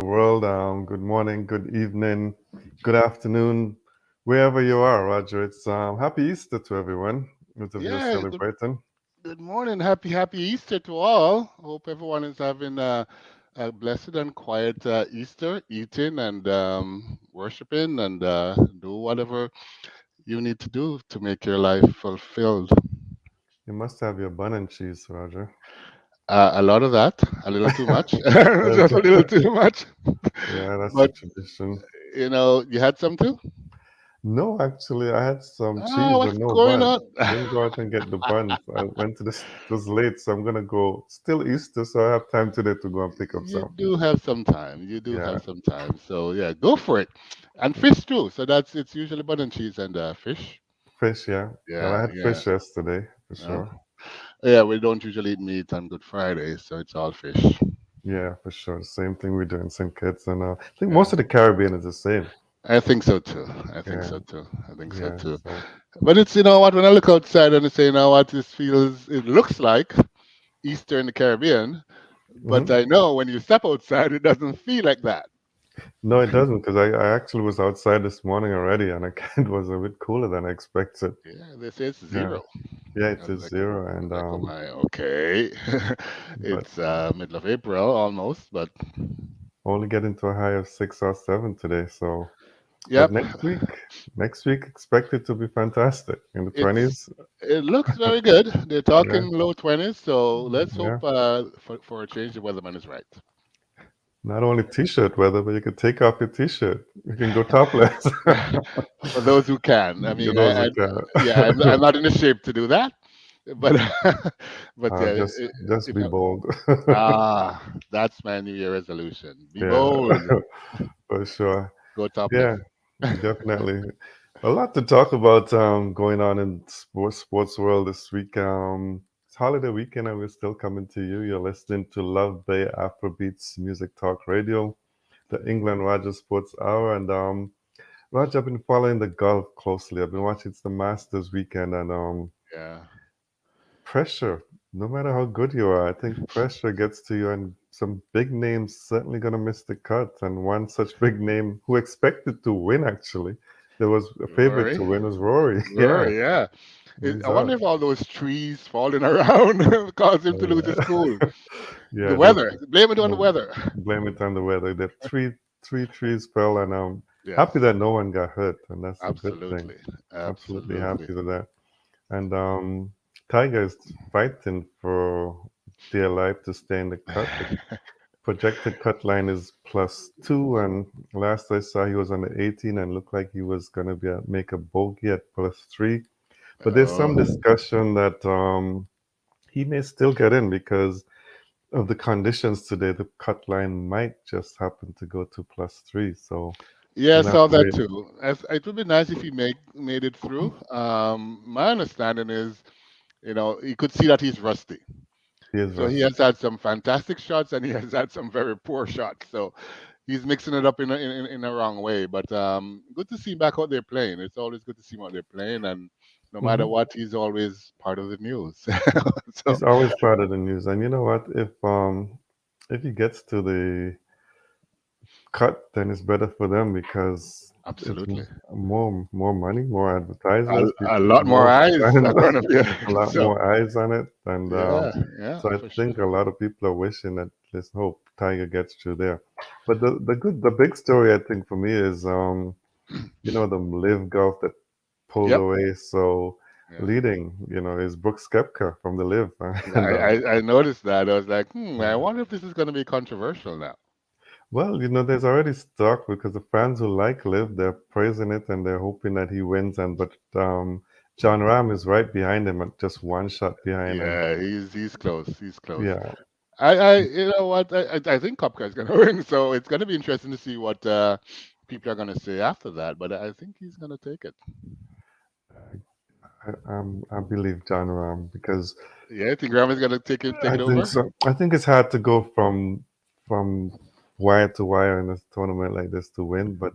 world. Good morning, good evening, good afternoon, wherever you are, Roger. It's Happy Easter to everyone, those of you Yeah, celebrating. good morning. Happy Easter to all. Hope everyone is having a blessed and quiet Easter, eating and worshiping and do whatever you need to do to make your life fulfilled. You must have your bun and cheese, Roger. A lot of that, a little too much, just a little too much. Yeah, that's the But tradition. you had some too. No, actually, I had some Ah, cheese what's and no going bun. on? Didn't go out and get the buns. I went to this. It was late, so I'm gonna go. Still Easter, so I have time today to go and pick up You some. do have some time. You do Yeah, have some time. So yeah, go for it. And fish too. So it's usually butter and cheese and fish. fish. Yeah, well, I Yeah, had yeah. fish yesterday for Uh, sure. yeah, we don't usually eat meat on Good Friday, so it's all fish. Yeah, for sure. Same thing we do in St. Kitts, and I think Yeah. most of the Caribbean is the same. I think so too. I think Yeah, so too. I think so yeah. too. So But it's what, when I look outside and I say, what, it looks like Easter in the Caribbean, but mhm. I know when you step outside, it doesn't feel like that. No, it doesn't because I actually was outside this morning already, and it was a bit cooler than I expected. Yeah, they say it's Yeah, zero. yeah, I it was is like, zero, I was and like, oh my, okay. but It's middle of April almost, but only getting to a high of 6 or 7 today. So, but yep, next week expected to be fantastic in the it's 20s. it looks very good. They're Yeah, talking low 20s, so let's hope yeah. for a change the weatherman is right. Not only t-shirt weather, but you could take off your t-shirt. You can go topless. For those who can, I You mean, those I who can. yeah, I'm not in the shape to do that, but but yeah, Just be you know, bold. that's my New Year resolution. Be Yeah, bold, for sure. go topless. Yeah, definitely. A lot to talk about going on in sports world this week. It's holiday weekend and we're still coming to you. You're listening to Love Bay Afrobeats Music Talk Radio, the England Roger Sports Hour. And Roger, I've been following the golf closely. I've been watching it's the Masters weekend and Yeah. pressure, no matter how good you are, I think pressure gets to you, and some big names certainly gonna miss the cut. And one such big name who expected to win, actually, there was a favorite to Rory. win was Rory. Yeah, Rory, yeah. he's I wonder out. if all those trees falling around caused him to Oh, lose his yeah, cool. The yeah. weather. Blame it on the The weather. blame it on the weather. The three trees fell, and I'm Yes, happy that no one got hurt, and that's the good thing. absolutely. Absolutely Absolutely. happy with that. And Tiger is fighting for dear life to stay in the cut. Projected cut line is +2, and last I saw he was on the 18 and looked like he was going to make a bogey at +3. But there's Oh, some discussion that he may still get in because of the conditions today. The cut line might just happen to go to +3, so yeah, I we'll have saw to that wait. too. It would be nice if he made it through. My understanding is, you could see that he's rusty. He is So he rusty. has had some fantastic shots and he has had some very poor shots. So he's mixing it up in a wrong way. But good to see him back out there playing. It's always good to see him out there playing, and no matter Hmm. what, he's always part of the news. So He's always part of the news, and you know what? If he gets to the cut, then it's better for them because it's absolutely, more money, more advertisers, a people, lot more more eyes fans, are going to be. a lot So more eyes on it, and yeah, yeah, so I for sure. think a lot of people are wishing that let's hope Tiger gets through there. But the big story I think for me is the live golf that pulled Yep. away so Yeah. leading is Brooks Koepka from the live Yeah, and I noticed that. I was like, I wonder if this is going to be controversial now. well, there's already stock because the fans who like Liv, they're praising it and they're hoping that he wins. And but John Ram is right behind him, at just one shot behind. And Yeah, he's close. He's close. yeah, You know what? I think Kopka is going to win, so it's going to be interesting to see what people are going to say after that. But I think he's going to take it. I believe John Ram because Yeah, I think Graham is going to take I it think over. so. I think it's hard to go from wire to wire in a tournament like this to win. But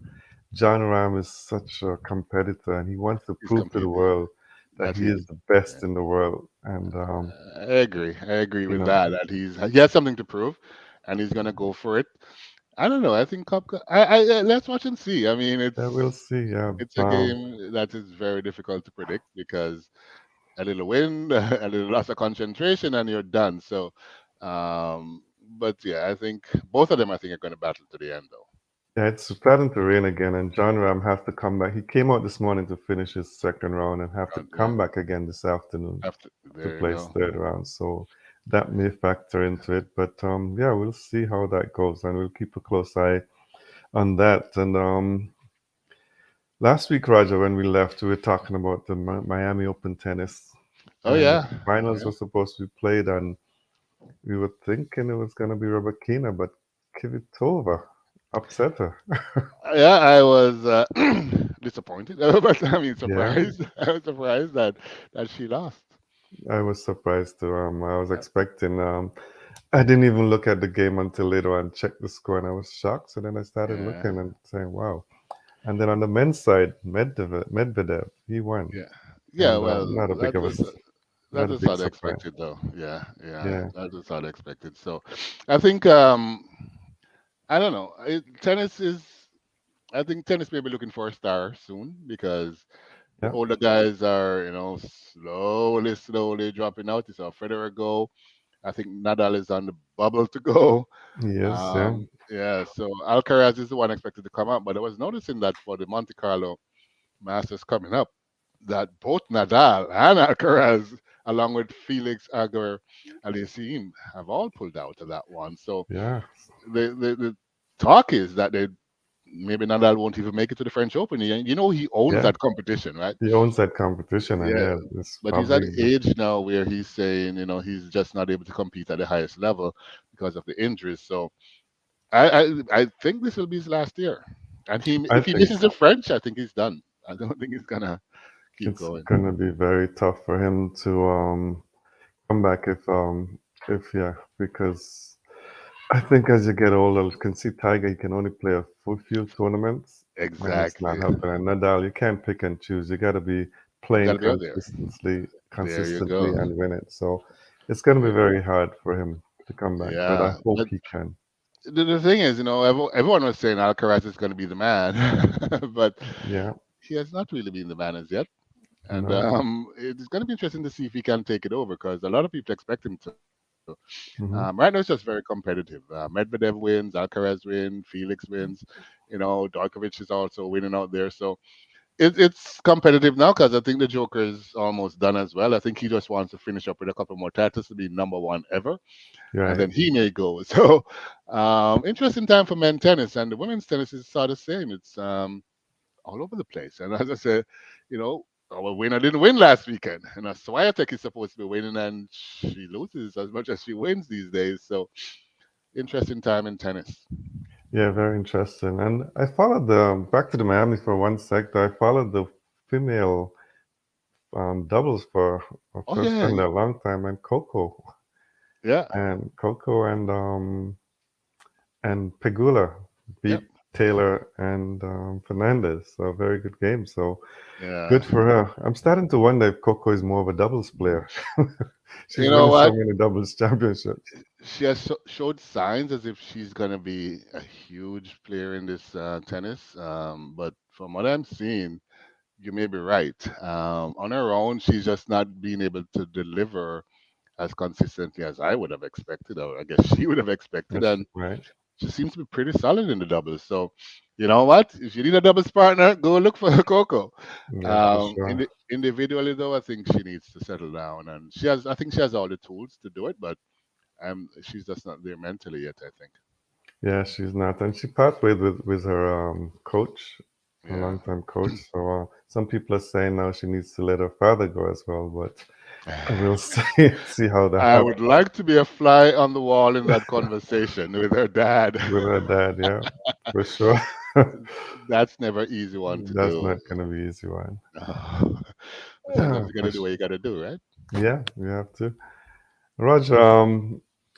John Ram is such a competitor, and he wants to He's prove to the competing. world that That he he, is the best yeah, in the world. And I agree. I agree you with know, that. That he has something to prove, and he's going to go for it. I don't know. I think Cup. Let's watch and see. I mean, Yeah, we'll see. Yeah. it's a game that is very difficult to predict because a little wind, a little loss of concentration, and you're done. So, but yeah, I think both of them, I think, are going to battle to the end, though. Yeah, it's starting to rain again, and John Ram has to come back. He came out this morning to finish his second round and have to Yeah, come back again this afternoon after to there you play his go. third round. So that may factor into it. But yeah, we'll see how that goes, and we'll keep a close eye on that. And last week, Roger, when we left, we were talking about the Miami Open tennis, Oh and the yeah, finals yeah, were supposed to be played, and we were thinking it was going to be Rebekina, but Kvitova upset her. yeah. I was disappointed, but I mean Yeah, surprised. I was surprised that she lost. I was surprised too. I was Uh, expecting. I didn't even look at the game until later on, checked the score, and I was shocked. So then I started Yeah, looking and saying, "Wow!" And then on the men's side, Medvedev, he won, yeah, yeah. and Well, not a big that of a, was that not a was big surprise. unexpected, though. Yeah, yeah, Yeah, that was unexpected. So, I think I don't know. Tennis is. I think tennis may be looking for a star soon because the yeah, older guys are, slowly dropping out. You saw Federer go. I think Nadal is on the bubble to go. he is. Yeah, Yeah, so Alcaraz is the one expected to come up, but I was noticing that for the Monte Carlo Masters coming up, that both Nadal and Alcaraz, along with Felix Aguirre Aliassime, have all pulled out of that one. So yeah. the talk is that they maybe Nadal won't even make it to the French Open. He owns Yeah, that competition, right? he owns that competition, and Yeah, yeah, it's but he's at probably the age now where he's saying, he's just not able to compete at the highest level because of the injuries. So I think this will be his last year, and I if he think misses the French, I think he's done. I don't think he's gonna keep it's going. gonna be very tough for him to come back if yeah, because I think as you get older, you can see Tiger, he can only play a full few tournaments, and it's not Exactly. helping. And Nadal, you can't pick and choose. You got to be You got playing to be out there. There you consistently, go. and win it. So it's going to be Yeah. very hard for him to come back. But I Yeah. hope But he can. the thing is, everyone was saying Alcaraz is going to be the man, but Yeah, he has not really been the man as yet. And no, it's going to be interesting to see if he can take it over because a lot of people expect him to. Right now, hmm it's just very competitive. Medvedev wins, Alcaraz wins, Felix wins. Djokovic is also winning out there. So it's competitive now because I think the Joker is almost done as well. I think he just wants to finish up with a couple more titles to be number one ever, and right. then he may go. So, interesting time for men tennis, and the women's tennis is sort of the same. It's all over the place. And as I said, our winner didn't win last weekend, and Swiatek is supposed to be winning, and she loses as much as she wins these days. So, interesting time in tennis. Yeah, very interesting. And I followed the back to the Miami for one sec. I followed the female doubles for a Oh first yeah, time in a long time, and yeah, Coco and Pegula yep, beat Taylor and Fernandez. So a very good game. So yeah. good for her. I'm starting to wonder if Coco is more of a doubles player. She's You know winning so what? many doubles championships. She has showed signs as if she's gonna be a huge player in this tennis. But from what I'm seeing, you may be right. On her own, she's just not being able to deliver as consistently as I would have expected, or I guess she would have expected. That's And right. she seems to be pretty solid in the doubles. So, you know what? If you need a doubles partner, go look for Coco. Yeah, for sure. Individually, though, I think she needs to settle down, and she has. I think she has all the tools to do it, but she's just not there mentally yet. I think. Yeah, she's not, and she part ways with her coach, her Yeah. longtime coach. So some people are saying now she needs to let her father go as well. But we'll see how that I would happens like to be a fly on the wall in that conversation with her dad. with her dad. Yeah, for sure. That's never easy one to That's do. not gonna be easy one. But sometimes Yeah, you gotta do what you gotta do, right? yeah, you have to. Roger,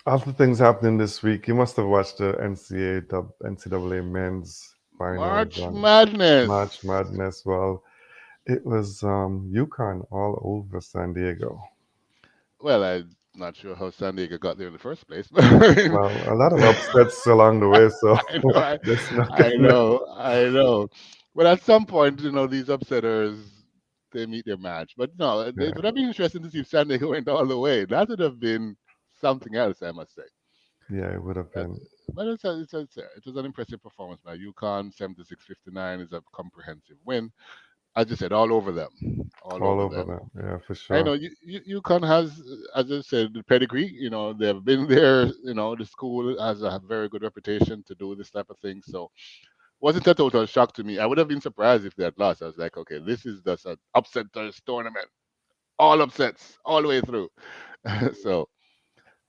after things happening this week, you must have watched the NCAA men's finals March on March Madness. Madness. Well, it was UConn all over San Diego. Well, I Not sure how San Diego got there in the first place, but I mean, Well, a lot of upsets along the way, so I know, let's not I get know, I know. But at some point, these upsetters, they meet their match. But no, it yeah, would have been interesting to see if San Diego went all the way. That would have been something else, I must say. yeah, it would have But, been but it was an impressive performance by UConn. 76-59 is a comprehensive win. As you said, all over them, all all over over them. them. Yeah, for I sure. know UConn has, as I said, the pedigree. They've been there. The school has a very good reputation to do this type of thing. So wasn't a total shock to me. I would have been surprised if they had lost. I was like, okay, this is just an upsetters tournament, all upsets all the way through. So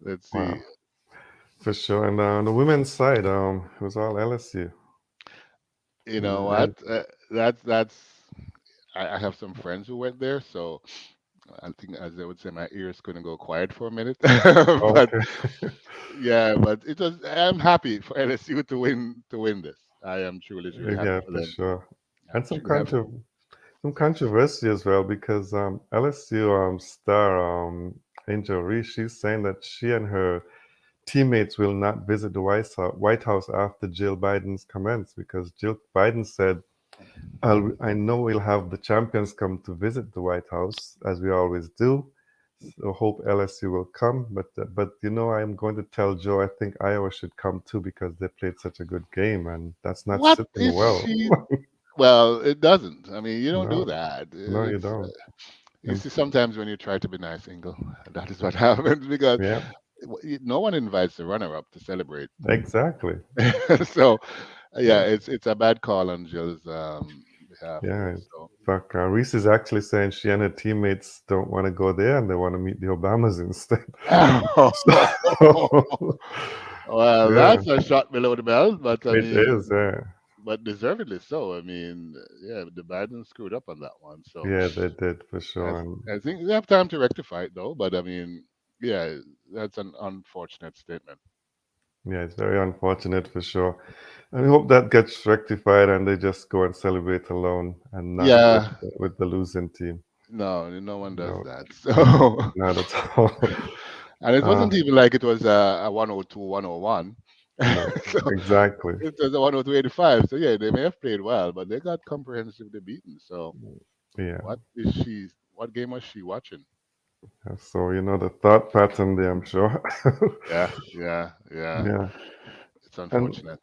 let's see. Wow, for sure. And on the women's side, it was all LSU You in know the what? end. That's. I have some friends who went there, so I think, as I would say, my ears couldn't go quiet for a minute. But Okay. yeah, but it was. I'm happy for LSU to win this. I am truly, truly happy Yeah, for for them. sure. I'm And truly happy. some controversy as well because LSU star Angel Reese, she's saying that she and her teammates will not visit the White House after Jill Biden's comments because Jill Biden said, I know we'll have the champions come to visit the White House as we always do. So hope LSU will come, but I'm going to tell Joe I think Iowa should come too because they played such a good game and that's not What sitting is well. she? Well, it doesn't. I mean, you don't do No, that. no, you It's don't. You And see, sometimes when you try to be nice, Ingle, that is what happens because yeah, no one invites the runner-up to celebrate. exactly. So, yeah, Yeah, it's a bad call on Jill's behalf yeah. there. In So, fact, Reese is actually saying she and her teammates don't want to go there and they want to meet the Obamas instead. So, well, yeah, that's a shot below the belt, but I it mean, is. Yeah, but deservedly so. I mean, yeah, the Biden screwed up on that one. So, yeah, they did for I, sure. And I think they have time to rectify it, though. But I mean, yeah, that's an unfortunate statement. yeah, it's very unfortunate for sure. I hope that gets rectified and they just go and celebrate alone and not Yeah, with the losing team. no, no one does No, that. So, not at all. and it Uh, wasn't even like it was a 102, 101. no, So exactly. it was a 102-85. So yeah, they may have played well, but they got comprehensively beaten. So Yeah. what game was she watching? So the thought pattern there, I'm sure. Yeah, yeah, yeah. Yeah. It's And unfortunate.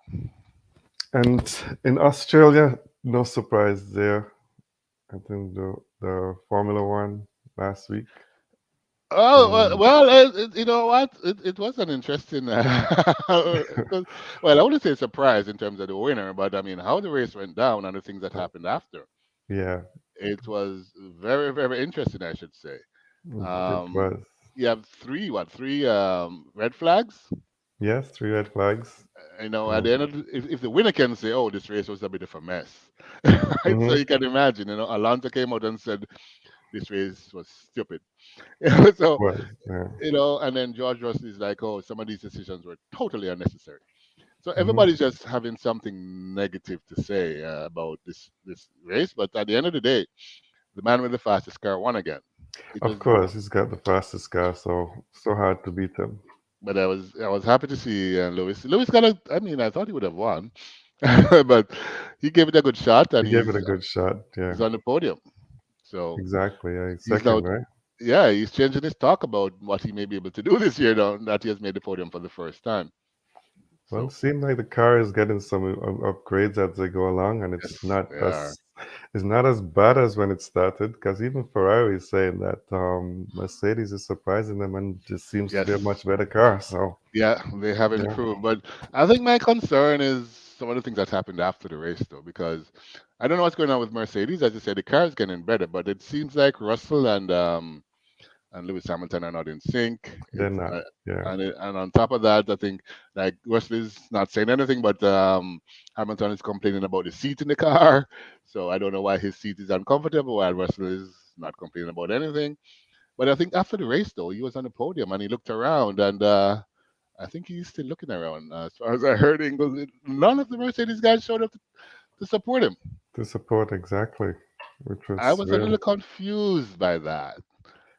in Australia, no surprise there. I think the Formula One last week. Oh Um, you know what? It was an interesting. Well, I wouldn't say surprise in terms of the winner, but I mean how the race went down and the things that happened after. yeah, It was very, very interesting, I should say. it Um, was. you have three red flags. Yes, three red flags. At Um, the end of if the winner can say, "Oh, this race was a bit of a mess," right? So hmm you can imagine. Alonso came out and said this race was stupid. So was. Yeah. and then George Russell is like, "Oh, some of these decisions were totally unnecessary." So hmm everybody's just having something negative to say about this race. But at the end of the day, the man with the fastest car won again. It Of was course, he's got the fastest car, so hard to beat him. But I was happy to see Lewis. Lewis got a. I mean, I thought he would have won, but he gave it a good shot, He and gave it a he's good shot. Yeah, he's on the podium. So exactly. Yeah, he's he's second, now, right? yeah, he's changing his talk about what he may be able to do this year now that he has made the podium for the first time. Well, it So seems like the car is getting some upgrades as they go along, and yes, they are. it's not as bad as when it started. Because even Ferrari is saying that Mercedes is surprising them and just seems to be a Yes, much better car. So yeah, they have yeah, improved. But I think my concern is some of the things that happened after the race, though, because I don't know what's going on with Mercedes. As you said, the car is getting better, but it seems like Russell and Lewis Hamilton are not in sync. they're not. Yeah, And on top of that, I think like Russell is not saying anything, but Hamilton is complaining about the seat in the car. So I don't know why his seat is uncomfortable while Russell is not complaining about anything. But I think after the race, though, he was on the podium and he looked around, and I think he's still looking around. As far as I heard, none of the Mercedes guys showed up to support him. to support exactly, which I was was a real. little confused by that.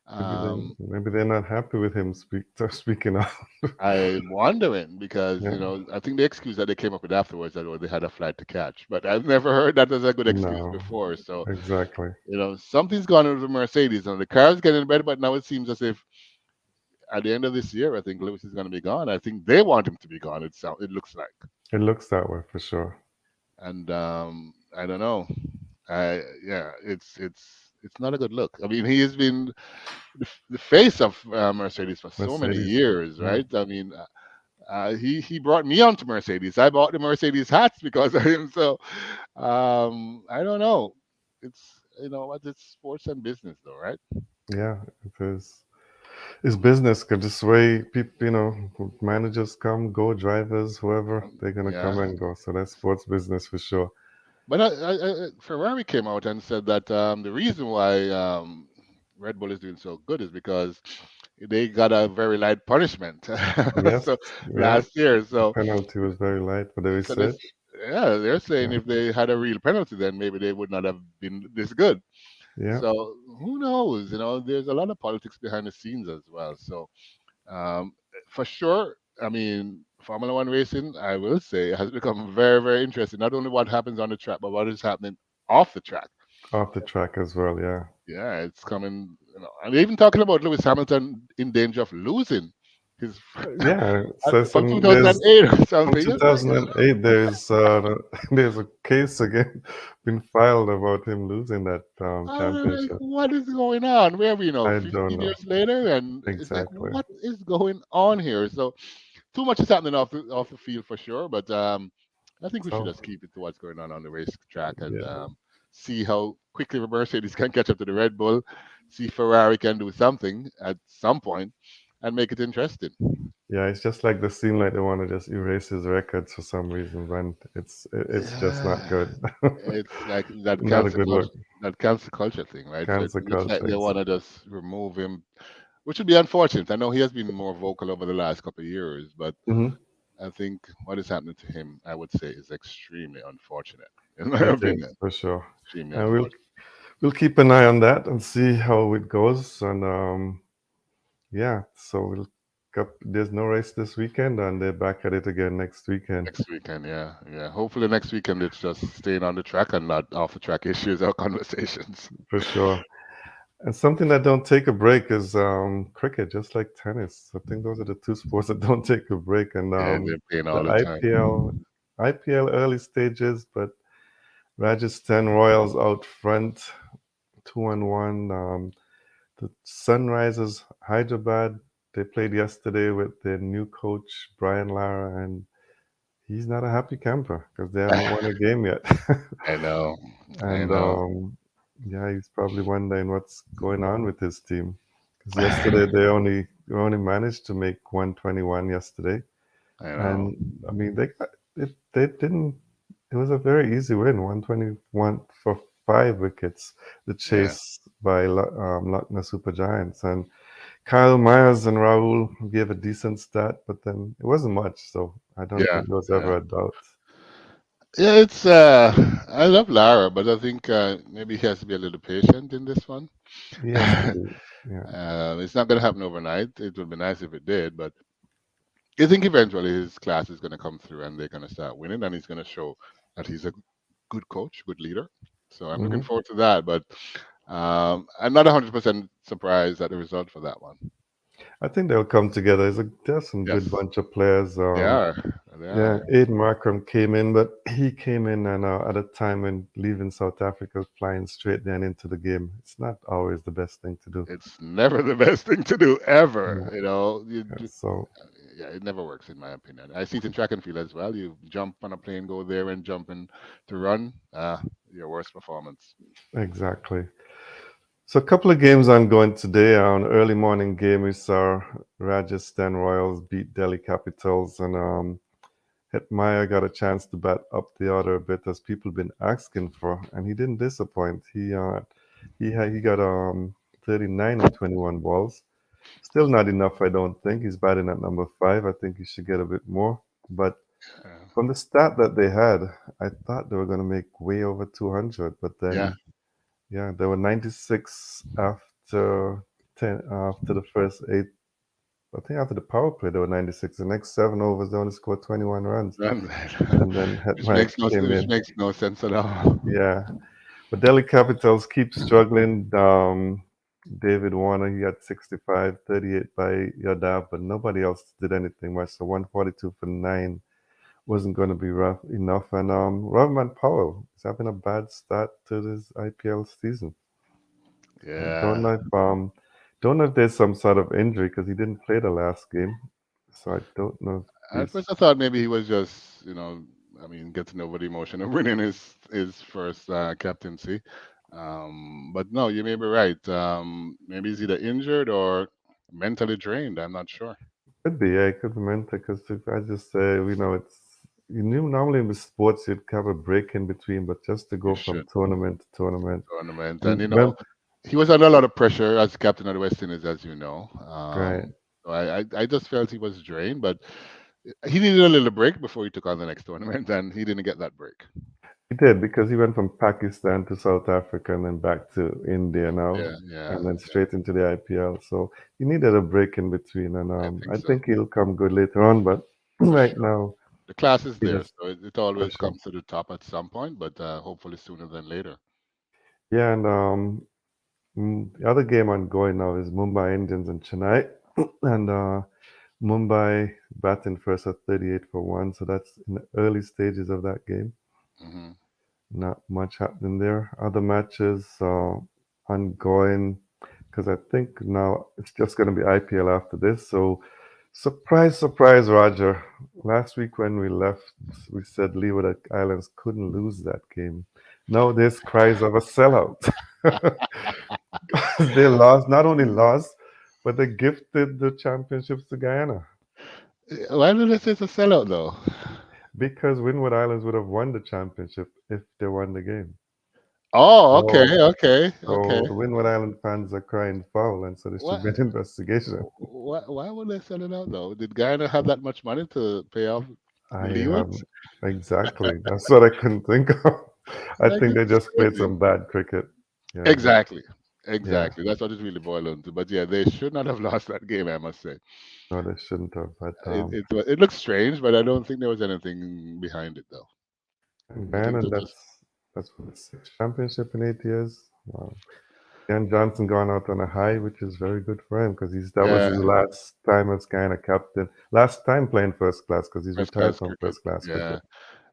Um, Maybe they're not happy with him speaking out. I'm wondering because Yeah. I think the excuse that they came up with afterwards that they had a flight to catch, but I've never heard that as a good excuse No. before. So Exactly. something's gone on with the Mercedes, and the car's getting better, but now it seems as if at the end of this year, I think Lewis is going to be gone. I think they want him to be gone. It looks like, It looks that way for sure. and I don't know. Yeah, it's not a good look. I mean, he has been the face of Mercedes for so many Mercedes. years, Yeah. right? I mean, he brought me onto Mercedes. I bought the Mercedes hats because of him. So I don't know. It's what it's sports and business though, right? Yeah. It is. It's business. 'Cause this way, people, managers come, go, drivers, whoever, they're gonna come Yeah. and go. So that's sports business for sure. But Ferrari came out and said that the reason why Red Bull is doing so good is because they got a very light punishment Yes. so Yeah. last year. The So penalty was very light, but they so said, this yeah, they're saying yeah, if they had a real penalty, then maybe they would not have been this good. yeah, So who knows? There's a lot of politics behind the scenes as well. So um, for sure, I mean, Formula One racing, I will say, has become very, very interesting. Not only what happens on the track, but what is happening off the track. off the track as well. Yeah, Yeah, it's coming. And even talking about Lewis Hamilton in danger of losing his yeah. So from some there's 2008 or from something. It's like, 2008. There's a case again been filed about him losing that like, championship. what is going on? Where are we now? I don't 15 know years later, and it's like, exactly. what is going on here? So too much is happening off the field for sure. But I think we should So just keep it to what's going on the racetrack and yeah, see how quickly the Mercedes can catch up to the Red Bull. See if Ferrari can do something at some point and make it interesting. yeah. It's just like they seem like they want to just erase his records for some reason, and it's just not Yeah, good. it's like Not a good look. that cancel culture thing, right? So it Cancer looks like culture. they want to just remove him, which would be unfortunate. I know he has been more vocal over the last couple of years, but Hmm. I think what is happening to him, I would say, is extremely unfortunate, in my It is opinion. for sure. Extremely And we'll unfortunate. we'll keep an eye on that and see how it goes. And yeah, so there's no race this weekend, and they're back at it again next weekend Next weekend, yeah, yeah. Hopefully, next weekend it's just staying on the track and not off the track issues or conversations. for sure. And something that don't take a break is cricket, just like tennis. I think those are the two sports that don't take a break. And Yeah, they're playing the all the time. IPL early stages, but Rajasthan Royals out front, 2-1. The Sunrisers Hyderabad, they played yesterday with their new coach Brian Lara, and he's not a happy camper because they haven't won a game yet. I know, I And know. yeah, he's probably wondering what's going on with his team. Because yesterday they only managed to make 121 yesterday, I know. and I mean they didn't. It was a very easy win, 121 for 5 wickets. The Yeah, chase by Lucknow Super Giants, and Kyle Myers and Rahul gave a decent stat, but then it wasn't much. So I don't yeah, think there was yeah. ever a doubt. Yeah, it's I love Lara, but I think maybe he has to be a little patient in this one. He has to be, yeah. It's not going to happen overnight. It would be nice if it did, but I think eventually his class is going to come through and they're going to start winning, and he's going to show that he's a good coach, good leader. So I'm looking Hmm. forward to that. But I'm not 100% surprised at the result for that one. I think they'll come together. There's some good Yes, bunch of players. they are. They Yeah, are. Aiden Markram came in, but he came in and at a time when leaving South Africa, flying straight then into the game. It's not always the best thing to do. It's never the best thing to do ever. Yeah, so Yeah, it never works in my opinion. I see it in track and field as well. You jump on a plane, go there, and jump in to run. Your worst performance. exactly. So a couple of games I'm going today. On early morning game, we saw Rajasthan Royals beat Delhi Capitals, and Hetmeyer got a chance to bat up the order a bit as people been asking for, and he didn't disappoint. He got 39 in 21 balls. Still not enough, I don't think. He's batting at number 5. I think he should get a bit more. But Uh, from the stat that they had, I thought they were going to make way over 200. But yeah, then, yeah, there were 96 after 10 after the first eight. I think after the power play, they were 96. The next 7 overs, they only scored 21 runs. Runs, And then Hetmike came which in. makes no sense at all. Yeah. But Delhi Capitals keep struggling. David Warner, he had 65, 38 by Yadav, but nobody else did anything much. So 142 for nine wasn't going to be rough enough. And Rovman Powell is having a bad start to this IPL season. I Yeah. don't know if there's some sort of injury because he didn't play the last game. So I don't know if At he's first, I thought maybe he was just, I mean, getting over the emotion of winning his first captaincy. But no, you may be right. Maybe he's either injured or mentally drained. I'm not sure. could be, yeah, it could be mental because if I just say, it's you knew normally with sports you'd have a break in between, but just to You go from should tournament to tournament tournament, and and well, he was under a lot of pressure as captain of the West Indies, as you know. right, So I just felt he was drained, but he needed a little break before he took on the next tournament, and he didn't get that break. he did because he went from Pakistan to South Africa and then back to India now, Yeah, yeah, and then yeah. straight into the IPL. So he needed a break in between, and I think I so. think he'll come good later on. But For right sure. now, The class is he there, just so it for always sure. comes to the top at some point, but hopefully sooner than later. Yeah, and the other game ongoing now is Mumbai Indians and Chennai, and Mumbai batting first at 38 for one, so that's in the early stages of that game. Hmm. Not much happening there. Other matches ongoing because I think now it's just going to be IPL after this. So, surprise, surprise, Roger. Last week when we left, we said Leeward Islands couldn't lose that game. Now there's cries of a sellout. They lost, not only lost, but they gifted the championships to Guyana Why did I say it's a sellout though? because Windward Islands would have won the championship if they won the game. Oh, okay, So, okay, okay. so the Windward Island fans are crying foul, and so there should What? be an investigation. Why would they sell it out though? Did Guyana have that much money to pay off I the Leewards? exactly. That's what I couldn't think of. I Like think this they is just played crazy. some bad cricket. Yeah, Exactly, yeah. exactly. That's what it really boiled down to. But yeah, they should not have lost that game, I must say. No, they shouldn't have. But It looks strange, but I don't think there was anything behind it though. I man, think and they just that's for the sixth championship in 8 years. Wow. Ken Johnson gone out on a high, which is very good for him because that was yeah, his last time as kind of captain, last time playing first class because he's first retired class from cricket. first class Yeah, cricket.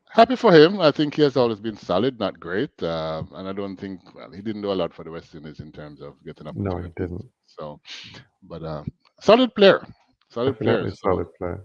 happy for him. I think he has always been solid, not great, and I don't think well, he didn't do a lot for the West Indies in terms of getting No, he opportunities. didn't. So, but solid player, solid player. Definitely So solid player.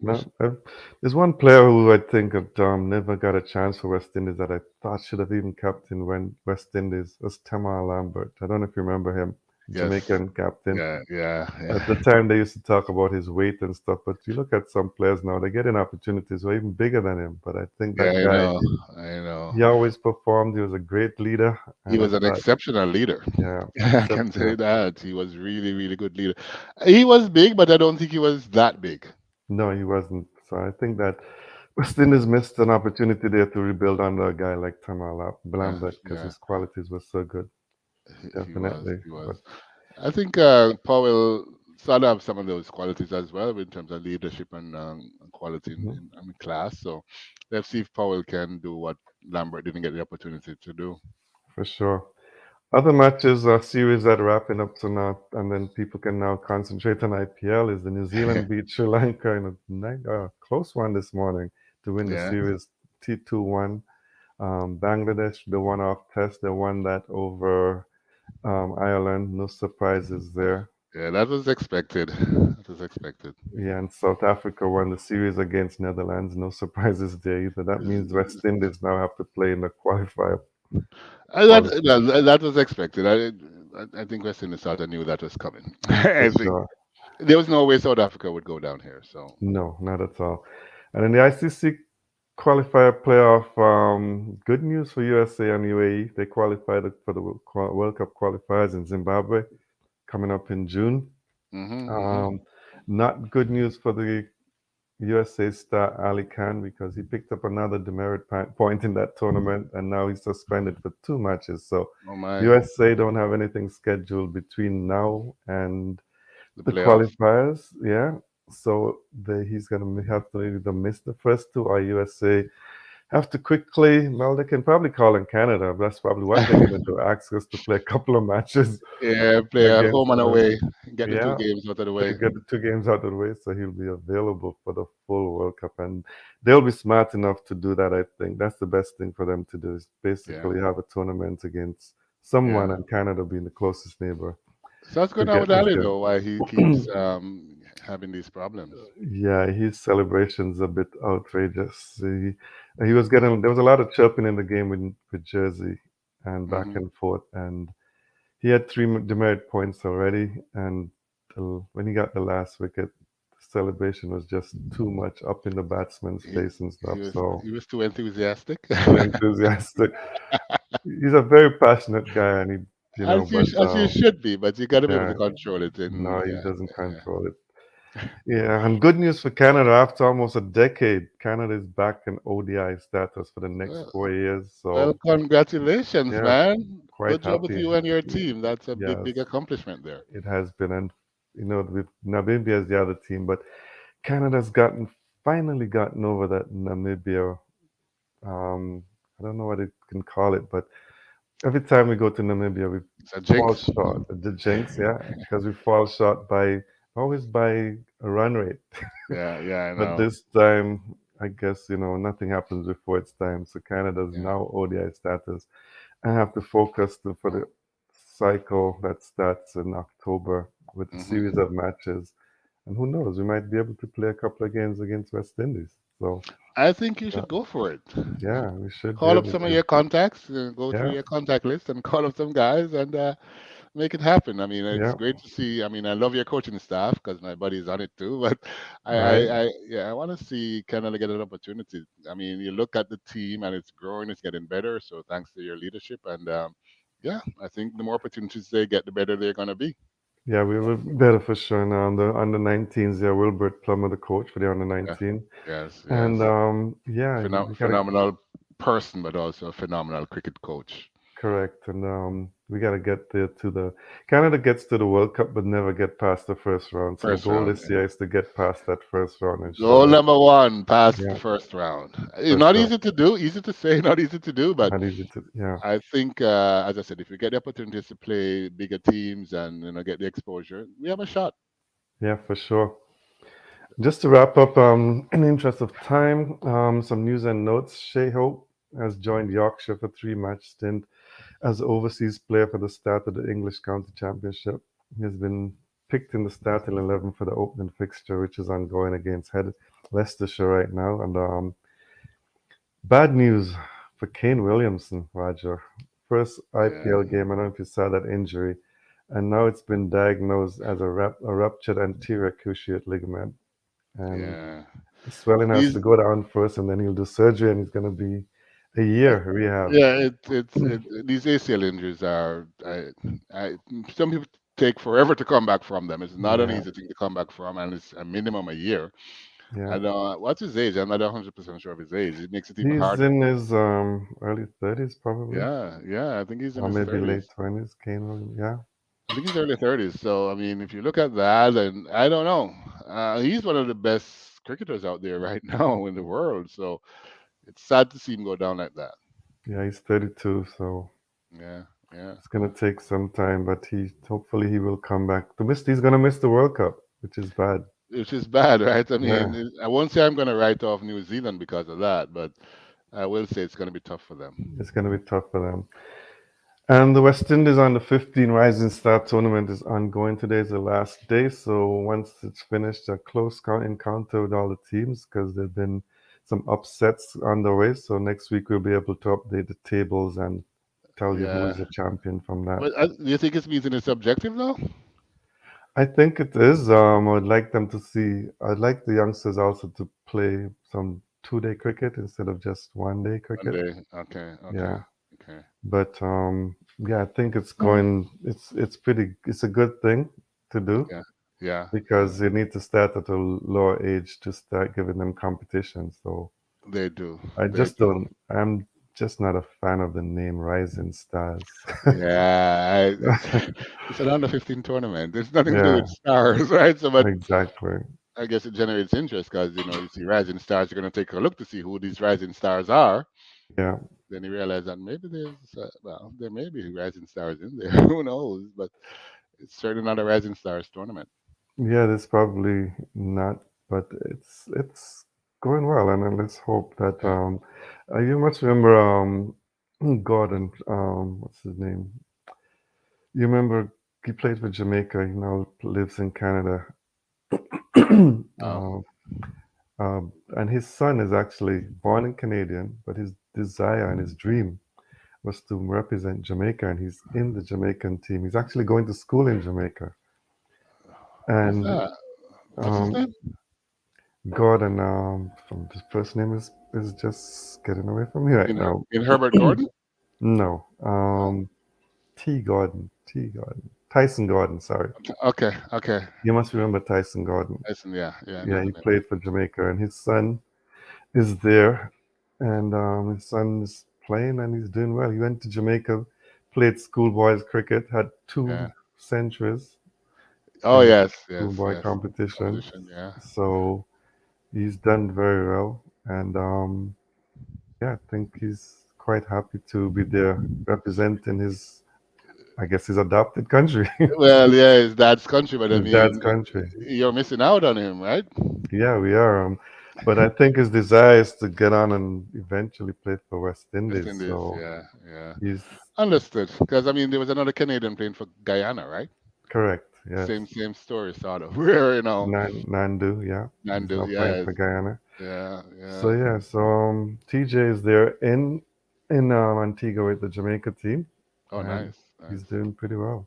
wish. No, there's one player who I think had, never got a chance for West Indies that I thought should have even captain when West Indies was Tamar Lambert. I don't know if you remember him, Yes, Jamaican captain. yeah, yeah, At the yeah, time, they used to talk about his weight and stuff, but you look at some players now, they're getting opportunities who are even bigger than him. But I think yeah. that I guy, know, I know. he always performed. He was a great leader, He and I was an thought, exceptional leader. yeah, I can say exceptional. that he was really, really good leader. He was big, but I don't think he was that big. No, he wasn't. So I think that West Indies missed an opportunity there to rebuild under a guy like Tamala Yeah, Blambert because yeah. his qualities were so good. He was, Definitely. he But was. I think Powell started have some of those qualities as well in terms of leadership and quality mhm, in class. So let's see if Powell can do what Lambert didn't get the opportunity to do. for sure. Other matches are series that are wrapping up to now, and then people can now concentrate on IPL. Is the New Zealand beat Sri Lanka in a close one this morning to win the Yeah, series T2-1. Bangladesh, the one-off test, they won that over Ireland. No surprises there. yeah, that was expected. That was expected. Yeah, and South Africa won the series against Netherlands. No surprises there either. That means West Indies now have to play in the qualifier. That was expected. I think West Indies sort of knew that was coming. For I think sure. there was no way South Africa would go down here. So No, not at all. And in the ICC qualifier playoff, good news for USA and UAE. They qualified for the World Cup qualifiers in Zimbabwe coming up in June. hmm, hmm. Um, not good news for the USA star Ali Khan because he picked up another demerit point in that tournament, and now he's suspended for 2 matches. So Oh my, USA don't have anything scheduled between now and the the playoff. qualifiers. Yeah, so he's gonna have to either miss the first two, or USA have to quickly. Well, they can probably call in Canada. That's probably what they're gonna do. Ask us to play a couple of matches Yeah, play at against home and them. away. Get the two Yeah, games out of the to way. get the 2 games out of the way, so he'll be available for the full World Cup, and they'll be smart enough to do that. I think that's the best thing for them to do is Yeah, basically have a tournament against someone, yeah. and Canada being the closest neighbor So what's to going on get with this Ali done. though? Why he keeps having these problems? Yeah, his celebrations a bit outrageous. He was getting there was a lot of chirping in the game with Jersey and back Hmm. and forth, and he had three demerit points already, and when he got the last wicket, the celebration was just too much up in the batsman's He face and he stuff. was So he was too enthusiastic. too enthusiastic. He's a very passionate guy, and but As you should be, but you got to be able yeah, to control it. And no, he yeah, doesn't yeah. control it. Yeah, and good news for Canada. After almost a decade, Canada is back in ODI status for the next Well, 4 years. well, So congratulations, yeah, man. quite Good job with happy. you and your Y- team. That's a big, Yes, big accomplishment there. it has been, and with Namibia as the other team, but Canada's gotten finally gotten over that Namibia. Um, I don't know what it can call it, but every time we go to Namibia, we It's a fall jinx. short. The jinx, yeah, because we fall short by always by a run rate. Yeah, yeah, I But know. this time, I guess nothing happens before it's time. So Canada's Yeah. now ODI status. I have to focus for the cycle that starts in October with a series Hmm. of matches. And who knows, we might be able to play a couple of games against West Indies. So, I think you uh, should go for it. yeah, we should be Call up able some of to. your contacts, go through Yeah, your contact list and call up some guys and make it happen. I mean, it's yeah, great to see. I mean, I love your coaching staff because my buddy's on it too. But right. yeah, I want to see Canada get an opportunity. I mean, you look at the team and it's growing, it's getting better. So thanks to your leadership and yeah, I think the more opportunities they get, the better they're gonna be. Yeah, we were better for sure now. On the under 19s, yeah, Wilbert Plummer, the coach for the under Yeah. 19. Yes, And yes. yeah, we got to Phenomenal person, but also a phenomenal cricket coach. correct. And we got to get there to the Canada gets to the World Cup, but never get past the first round. So the First goal round. this year is to get past that first round and show Goal that, number one, pass the yeah, first round. It's for not sure. easy to do, easy to say, not easy to do, but Not easy to, yeah, I think, as I said, if we get the opportunities to play bigger teams and get the exposure, we have a shot. yeah, for sure. Just to wrap up, in the interest of time, some news and notes. Shea Hope has joined Yorkshire for 3 match stint as overseas player for the start of the English County Championship. He has been picked in the starting 11 for the opening fixture, which is ongoing against Leicestershire right now. And bad news for Kane Williamson, Roger. First Yeah, IPL game, I don't know if you saw that injury, and now it's been diagnosed as a ruptured anterior cruciate ligament. And yeah. the swelling has These, to go down first, and then he'll do surgery, and it's going to be a uh, year rehab. yeah, these ACL injuries are, some people take forever to come back from them. It's not an Yeah, easy thing to come back from, and it's a minimum a year. yeah. And what's his age? I'm not 100% sure of his age. It makes it even He's harder. in his early 30s, probably, Yeah, yeah. I think he's in or his maybe late 30s. 20s. Kane, yeah, I think he's early 30s. So I mean, if you look at that, and I don't know, he's one of the best cricketers out there right now in the world. So it's sad to see him go down like that. yeah. He's 32, so Yeah, yeah. it's gonna take some time, but he hopefully he will come back. He's gonna miss the World Cup, which is bad. Which is bad, right? I Yeah, mean, I won't say I'm going to write off New Zealand because of that, but I will say it's going to be tough for them. it's gonna be tough for them. And the West Indies on the 15 Rising Star tournament is ongoing. Today is the last day, so once it's finished, a close encounter with all the teams because there've been some upsets on the way. So next week we'll be able to update the tables and tell you who Yeah. is the champion from that. But do you think it's means it's subjective though? I think it is. I'd like them to see. I'd like the youngsters also to play some 2-day cricket instead of just 1-day One cricket. day. Okay, okay, Yeah, okay. but yeah, I think it's going. It's pretty. It's a good thing to do. Yeah. Yeah, because you need to start at a lower age to start giving them competition. So they do. I They just do. don't. I'm just not a fan of the name Rising Stars. Yeah, it's an under 15 tournament. There's nothing to do Yeah, with stars, right? So, but exactly. I guess it generates interest because you see rising stars. You're going to take a look to see who these rising stars are. Yeah, Then you realize that maybe well, there may be rising stars in there. Who knows? But it's certainly not a rising stars tournament. yeah. That's probably not, but it's going well, and then let's hope that. Yeah. You must remember Gordon. What's his name? You remember he played for Jamaica. He now lives in Canada. Oh, uh, and his son is actually born in Canadian, but his desire and his dream was to represent Jamaica, and he's in the Jamaican team. He's actually going to school in Jamaica, who's and that? What's his um, name? Gordon, from the first name is just getting away from me right now. In Herbert Gordon? No, No. T. Gordon, Tyson Gordon. Sorry, Okay, okay. you must remember Tyson Gordon. Listen, yeah, yeah, I know Yeah, the he name. played for Jamaica, and his son is there, and his son is playing, and he's doing well. He went to Jamaica, played schoolboys cricket, had Yeah. two centuries Oh in yes, yes, schoolboy yes. competition. Competition, yeah. So he's done very well, and yeah, I think he's quite happy to be there representing his, I guess, his adopted country, Well, yeah, it's dad's country, but I his dad's mean, country. you're missing out on him, right? Yeah, we are. But I think his desire is to get on and eventually play for West West Indies. Indies, So yeah, yeah. he's Understood. Because I mean, there was another Canadian playing for Guyana, right? correct. Yes. Same story, sort of. Where Nandu, yeah. He's Nandu, now playing yes, for Guyana. yeah, So yeah. yeah, so TJ is there in Antigua with the Jamaica team, Oh, and nice, he's nice. doing pretty well.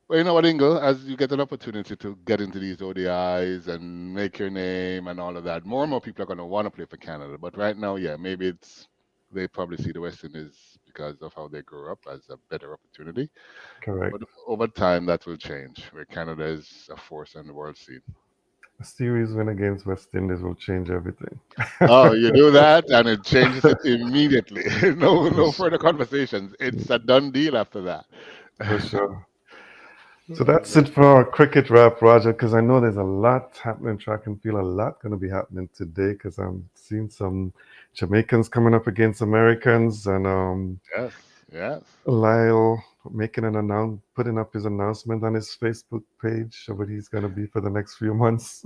Well, you know what, Ingle, as you get an opportunity to get into these ODIs and make your name and all of that, more and more people are going to want to play for Canada. But right now, yeah, maybe they probably see the West Indies because of how they grew up as a better opportunity. But Correct. over time, that will change, where Canada is a force on the world scene. A series win against West Indies will change everything. Oh, you do that, and it changes it immediately. No further conversations. It's a done deal after that. For sure. So that's But it for our cricket wrap, Roger, because I know there's a lot happening track and field, a lot going to be happening today because I'm seeing some Jamaicans coming up against Americans and yes, yes. Lyle making putting up his announcement on his Facebook page of what he's going to be for the next few months.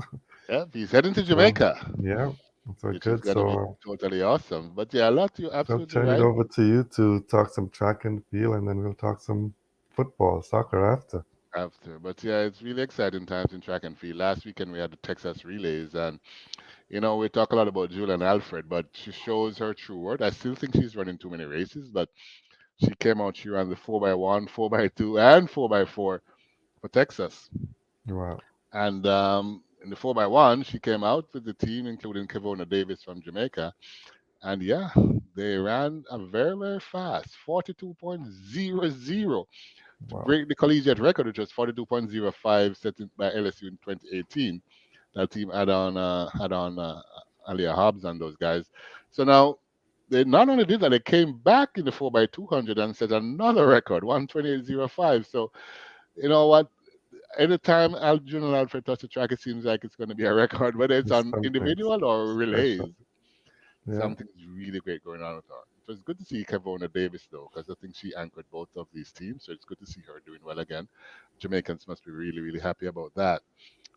Yep, he's heading to So, Jamaica, yeah, so which is good. going to be So totally awesome. But yeah, a lot. You're I'll absolutely turn it right. over to you to talk some track and field, and then we'll talk some football, soccer after. After, but yeah, it's really exciting times in track and field. Last weekend we had the Texas relays, and we talk a lot about Julian Alfred, but she shows her true worth. I still think she's running too many races, but she came out. She ran the 4x1, 4x2, and 4x4 for Texas. Wow, And in the 4x1, she came out with the team, including Kevona Davis from Jamaica. And yeah, they ran a very, very fast 42.00 to wow, break the collegiate record, which was 42.05 set by LSU in 2018. That team had on Alia Hobbs and those guys. So now they not only did that, they came back in the 4x200 and set another record, 128.05. So you know what? Anytime Junior Alfred touch the track, it seems like it's going to be a record, whether it's it's on something individual or special. relays. Yeah, Something's really great going on with her. It was good to see Kevona Davis though, because I think she anchored both of these teams, so it's good to see her doing well again. Jamaicans must be really, really happy about that.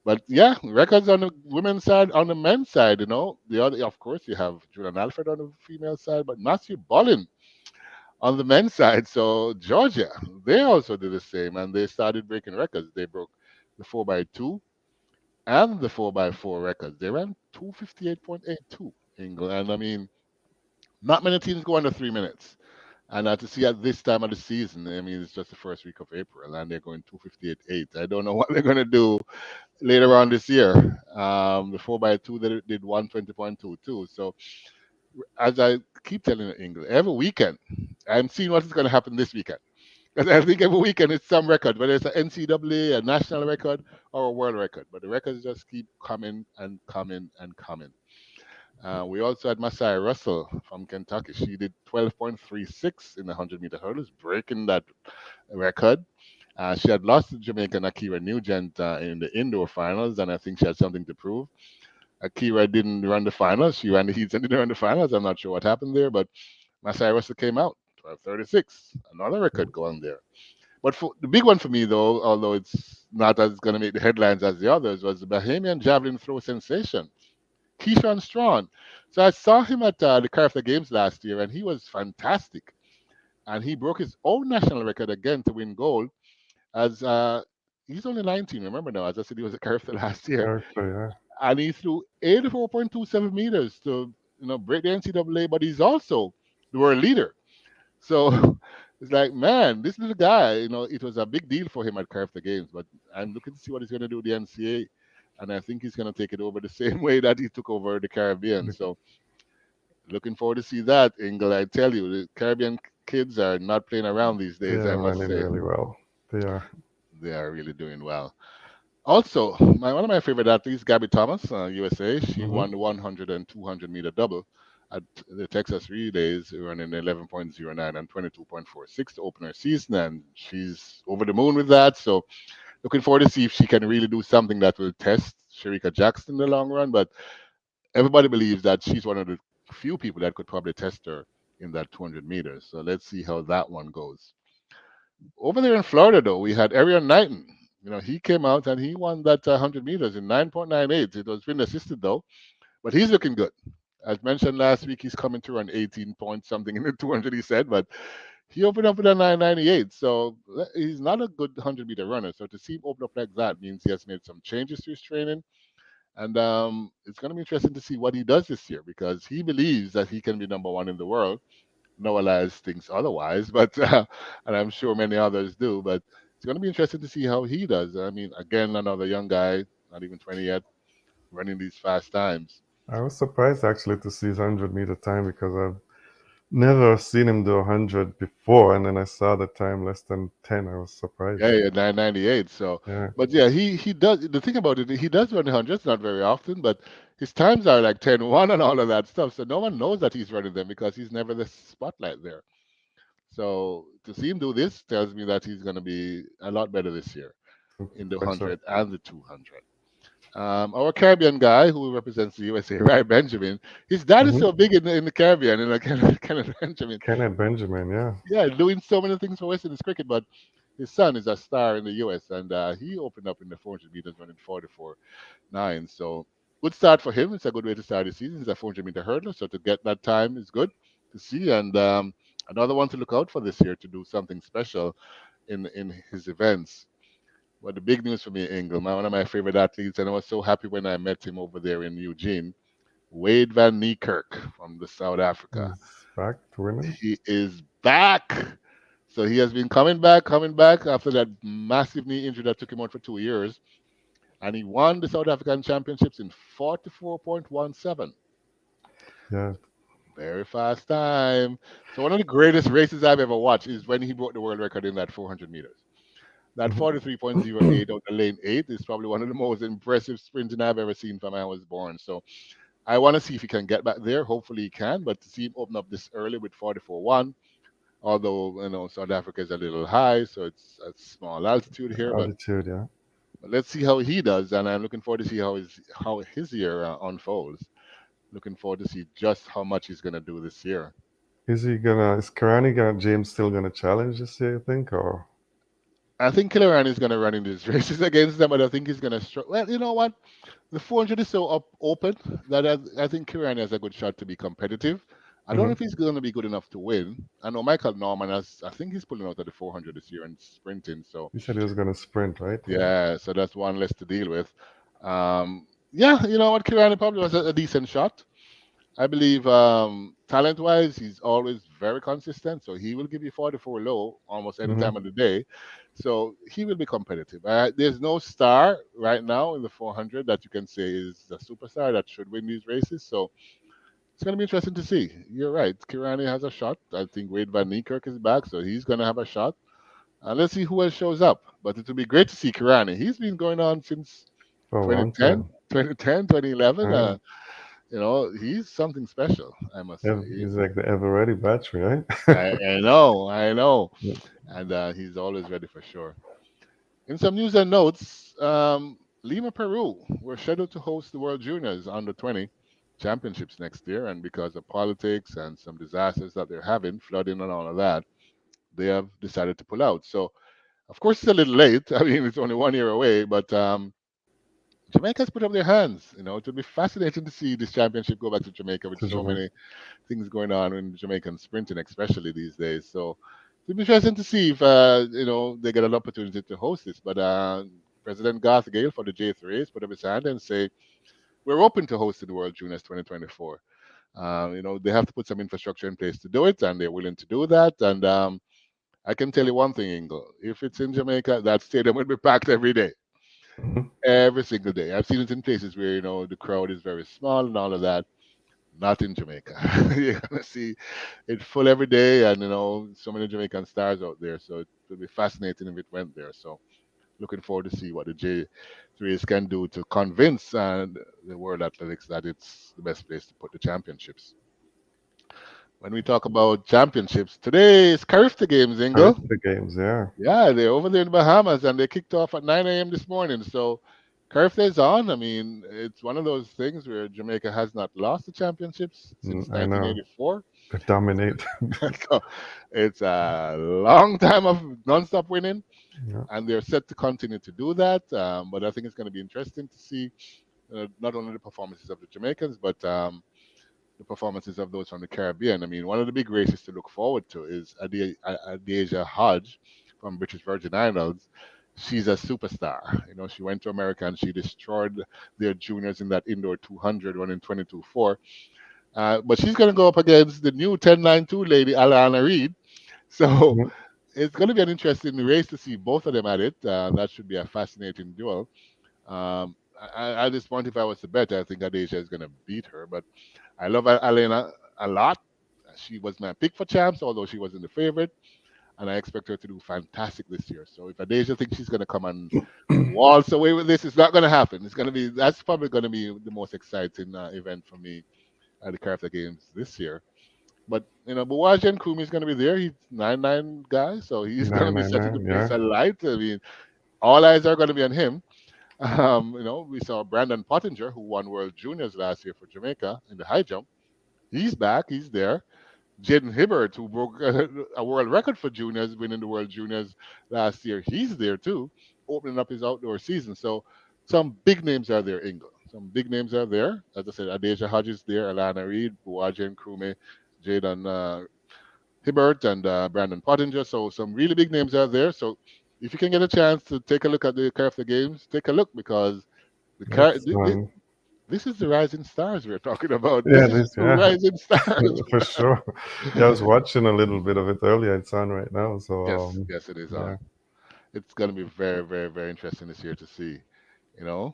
But yeah, records on the women's side, on the men's side, the other, of course, you have Julian Alfred on the female side, but Matthew Bollin on the men's side. So Georgia, they also did the same, and they started breaking records. They broke the 4x2 and the 4x4 records. They ran 258.82 England. I mean, not many teams go under 3 minutes. And to see at this time of the season, I mean, it's just the first week of April, and they're going 258.8. I don't know what they're going to do later on this year. The 4x2 they did 120.22. So, as I keep telling you, England, every weekend, I'm seeing what is going to happen this weekend. Because I think every weekend it's some record, whether it's an NCAA, a national record, or a world record. But the records just keep coming and coming and coming. We also had Masai Russell from Kentucky. She did 12.36 in the 100-meter hurdles, breaking that record. She had lost to Jamaican Akira Nugent in the indoor finals, and I think she had something to prove. Akira didn't run the finals. She ran the heats and didn't run the finals. I'm not sure what happened there, but Masai Russell came out 12.36, another record going there. But for, the big one for me, though, although it's not as going to make the headlines as the others, was the Bahamian javelin throw sensation, Keyshawn Strawn. So I saw him at the Carafta Games last year, and he was fantastic. And he broke his own national record again to win gold. As he's only 19, remember now, as I said, he was at Carafta last year, Character, and he threw 84.27 meters to break the NCAA, but he's also the world leader. So it's like, man, this little guy, it was a big deal for him at Carafta Games, but I'm looking to see what he's going to do with the NCAA. And I think he's going to take it over the same way that he took over the Caribbean. yeah. So looking forward to see that, Ingle. I tell you, the Caribbean kids are not playing around these They days, I are must running say. really well. They are. They are really doing well. Also, one of my favorite athletes, Gabby Thomas, USA, she Hmm. won the 100 and 200-meter double at the Texas Relays, running 11.09 and 22.46 to open her season, and she's over the moon with that. So, looking forward to see if she can really do something that will test Sharika Jackson in the long run. But everybody believes that she's one of the few people that could probably test her in that 200 meters. So, let's see how that one goes. Over there in Florida, though, we had Arian Knighton. He came out and he won that 100 meters in 9.98. It was wind assisted, though, but he's looking good. As mentioned last week, he's coming to run 18 point something in the 200, he said, but he opened up with a 998. So he's not a good 100-meter runner. So to see him open up like that means he has made some changes to his training. And it's going to be interesting to see what he does this year because he believes that he can be number one in the world. Noah Lyles thinks otherwise, but and I'm sure many others do. But it's going to be interesting to see how he does. I mean, again, another young guy, not even 20 yet, running these fast times. I was surprised actually to see his 100-meter time because I've never seen him do 100 before, and then I saw the time less than 10. I was Yeah, surprised. yeah, 998. So, Yeah, but yeah, he does. The thing about it, he does run the hundreds, not very often, but his times are like 10-1 and all of that stuff. So no one knows that he's running them because he's never the spotlight there. So to see him do this tells me that he's going to be a lot better this year in the quite sure. 100 and the 200. Our Caribbean guy who represents the USA, Ray Benjamin, his dad is Hmm. so big in the Caribbean, Kenneth Benjamin. Kenneth Benjamin, yeah. Yeah, doing so many things for West Indies cricket, but his son is a star in the US, and he opened up in the 400 meters running 44.9. So good start for him. It's a good way to start the season. He's a 400-meter hurdler, so to get that time is good to see. And another one to look out for this year to do something special in his events. But the big news for me, Ingle, one of my favorite athletes, and I was so happy when I met him over there in Eugene, Wade Van Niekerk from the South Africa. He's back to winning. He is back. So he has been coming back after that massive knee injury that took him out for 2 years. And he won the South African Championships in 44.17. Yeah. Very fast time. So one of the greatest races I've ever watched is when he broke the world record in that 400 meters. That Mhm. 43.08 out the lane 8 is probably one of the most impressive sprinting I've ever seen from when I was born. So I want to see if he can get back there. Hopefully he can. But to see him open up this early with 44.1, although South Africa is a little high, so it's a small altitude here. But Altitude, yeah. let's see how he does, and I'm looking forward to see how his year unfolds. Looking forward to see just how much he's gonna do this year. Is Karani gonna, James still gonna challenge this year, you think? Or I think Killarani is gonna run in these races against them, but I think he's gonna struggle. Well, you know what? The 400 is so open that I think Killarani has a good shot to be competitive. I don't know Mhm. if he's going to be good enough to win. I know Michael Norman has. I think he's pulling out at the 400 this year and sprinting. So He said he was gonna sprint, right? Yeah. yeah, so that's one less to deal with. Yeah, you know what? Kirani probably was a decent shot. I believe talent wise, he's always very consistent. So he will give you 44 low almost any Hmm. time of the day. So he will be competitive. There's no star right now in the 400 that you can say is a superstar that should win these races. So it's going to be interesting to see. You're right. Kirani has a shot. I think Wade Van Niekerk is back, so he's going to have a shot. Let's see who else shows up. But it would be great to see Kirani. He's been going on since For a long 2010, time. 2010, 2011. Yeah. He's something special, I must say. Yeah, he's like the ever ready battery, right? I know. Yeah. And he's always ready for sure. In some news and notes, Lima, Peru, we're scheduled to host the World Juniors Under 20 Championships next year. And because of politics and some disasters that they're having, flooding and all of that, they have decided to pull out. So, of course, it's a little late. I mean, it's only 1 year away, but Jamaica's put up their hands. It would be fascinating to see this championship go back to Jamaica with To so Jamaica. many things going on in Jamaican sprinting, especially these days. So it'll be interesting to see if they get an opportunity to host this. But President Garth Gale for the J3s put up his hand and say we're open to hosting the World Juniors 2024. They have to put some infrastructure in place to do it, and they're willing to do that. And I can tell you one thing, Ingle. If it's in Jamaica, that stadium will be packed every day, Mhm. every single day. I've seen it in places where the crowd is very small and all of that. Not in Jamaica. You're gonna see it full every day, and so many Jamaican stars out there. So it will be fascinating if it went there. So looking forward to see what the J3s can do to convince the World Athletics that it's the best place to put the championships. When we talk about championships, today is Carifta Games, Ingle. Character games, yeah. Yeah, they're over there in the Bahamas, and they kicked off at 9 a.m. this morning. So Carifta is on. I mean, it's one of those things where Jamaica has not lost the championships since I know. 1984. They dominate. So it's a long time of nonstop winning, Yeah. and they're set to continue to do that. But I think it's going to be interesting to see not only the performances of the Jamaicans, but the performances of those from the Caribbean. I mean, one of the big races to look forward to is Adeja Hodge from British Virgin Islands. She's a superstar. She went to America and she destroyed their juniors in that indoor 200 running 22.4. But she's going to go up against the new 10.92 lady, Alana Reed. So Mhm. it's going to be an interesting race to see both of them at it. That should be a fascinating duel. At this point, if I was to bet, I think Adesia is going to beat her. But I love Alana a lot. She was my pick for champs, although she wasn't the favorite, and I expect her to do fantastic this year. So if Adesia thinks she's going to come and waltz away with this, it's not going to happen. That's probably going to be the most exciting event for me at the Carafta Games this year. But Buwaji and Kumi is going to be there. He's 9'9" guy, so he's going to be setting the 999, pace yeah. alight. I mean, all eyes are going to be on him. We saw Brandon Pottinger, who won World Juniors last year for Jamaica in the high jump. He's back. He's there. Jaden Hibbert, who broke a world record for juniors, winning the World Juniors last year, he's there too, opening up his outdoor season. So some big names are there, Ingle. Some big names are there. As I said, Adeja Hodges there, Alana Reed, Buwajen Krume, Jaden Hibbert, and Brandon Pottinger. So some really big names are there. So if you can get a chance to take a look at the Carafta Games, take a look because the car. It's fun. This is the rising stars we're talking about. Yeah, This it is is, the yeah. rising stars. For sure. Yeah, I was watching a little bit of it earlier. It's on right now. So, Yes, yes, it is yeah. on. It's going to be very, very, very interesting this year to see. You know,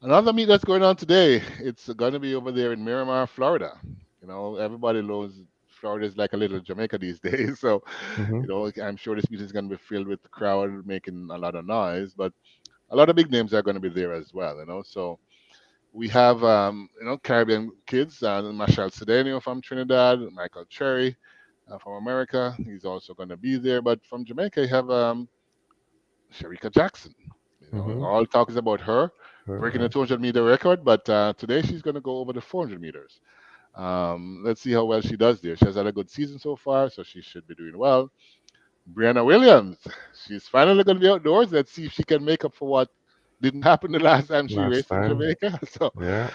another meet that's going on today. It's going to be over there in Miramar, Florida. Everybody knows Florida is like a little Jamaica these days. So, Hmm. I'm sure this meet is going to be filled with the crowd making a lot of noise. But a lot of big names are going to be there as well. So we have Caribbean kids, Marshall Cedeno from Trinidad, Michael Cherry from America. He's also going to be there. But from Jamaica, you have Sharika Jackson. Hmm. All talk is about her breaking the Yeah. 200-meter record, but today she's going to go over the 400 meters. Let's see how well she does there. She has had a good season so far, so she should be doing well. Brianna Williams, she's finally going to be outdoors. Let's see if she can make up for what didn't happen the last time she Last raced in time. Jamaica. So Yeah.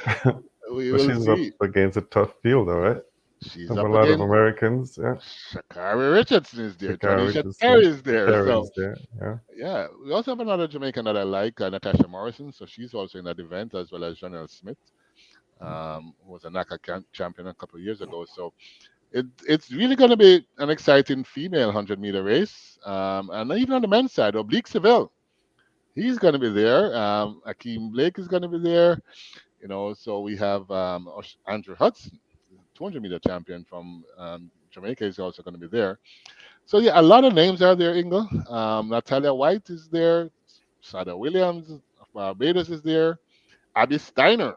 we But will she's up see. against a tough field, all right? She's Have a up lot of against Americans. Yeah. Shakari Richardson is there. Shakara Tanisha Terry Richardson. is there. Terry So is there. Yeah. yeah, we also have another Jamaican that I like, Natasha Morrison. So she's also in that event, as well as Janelle Smith, who was a NACA champion a couple of years ago. So it's really going to be an exciting female 100-meter race. And even on the men's side, Oblique Seville, he's going to be there. Akeem Blake is going to be there. So we have Andrew Hudson, 200-meter champion from Jamaica, is also going to be there. So yeah, a lot of names are there, Ingle. Natalia White is there. Sada Williams of Barbados is there. Abby Steiner.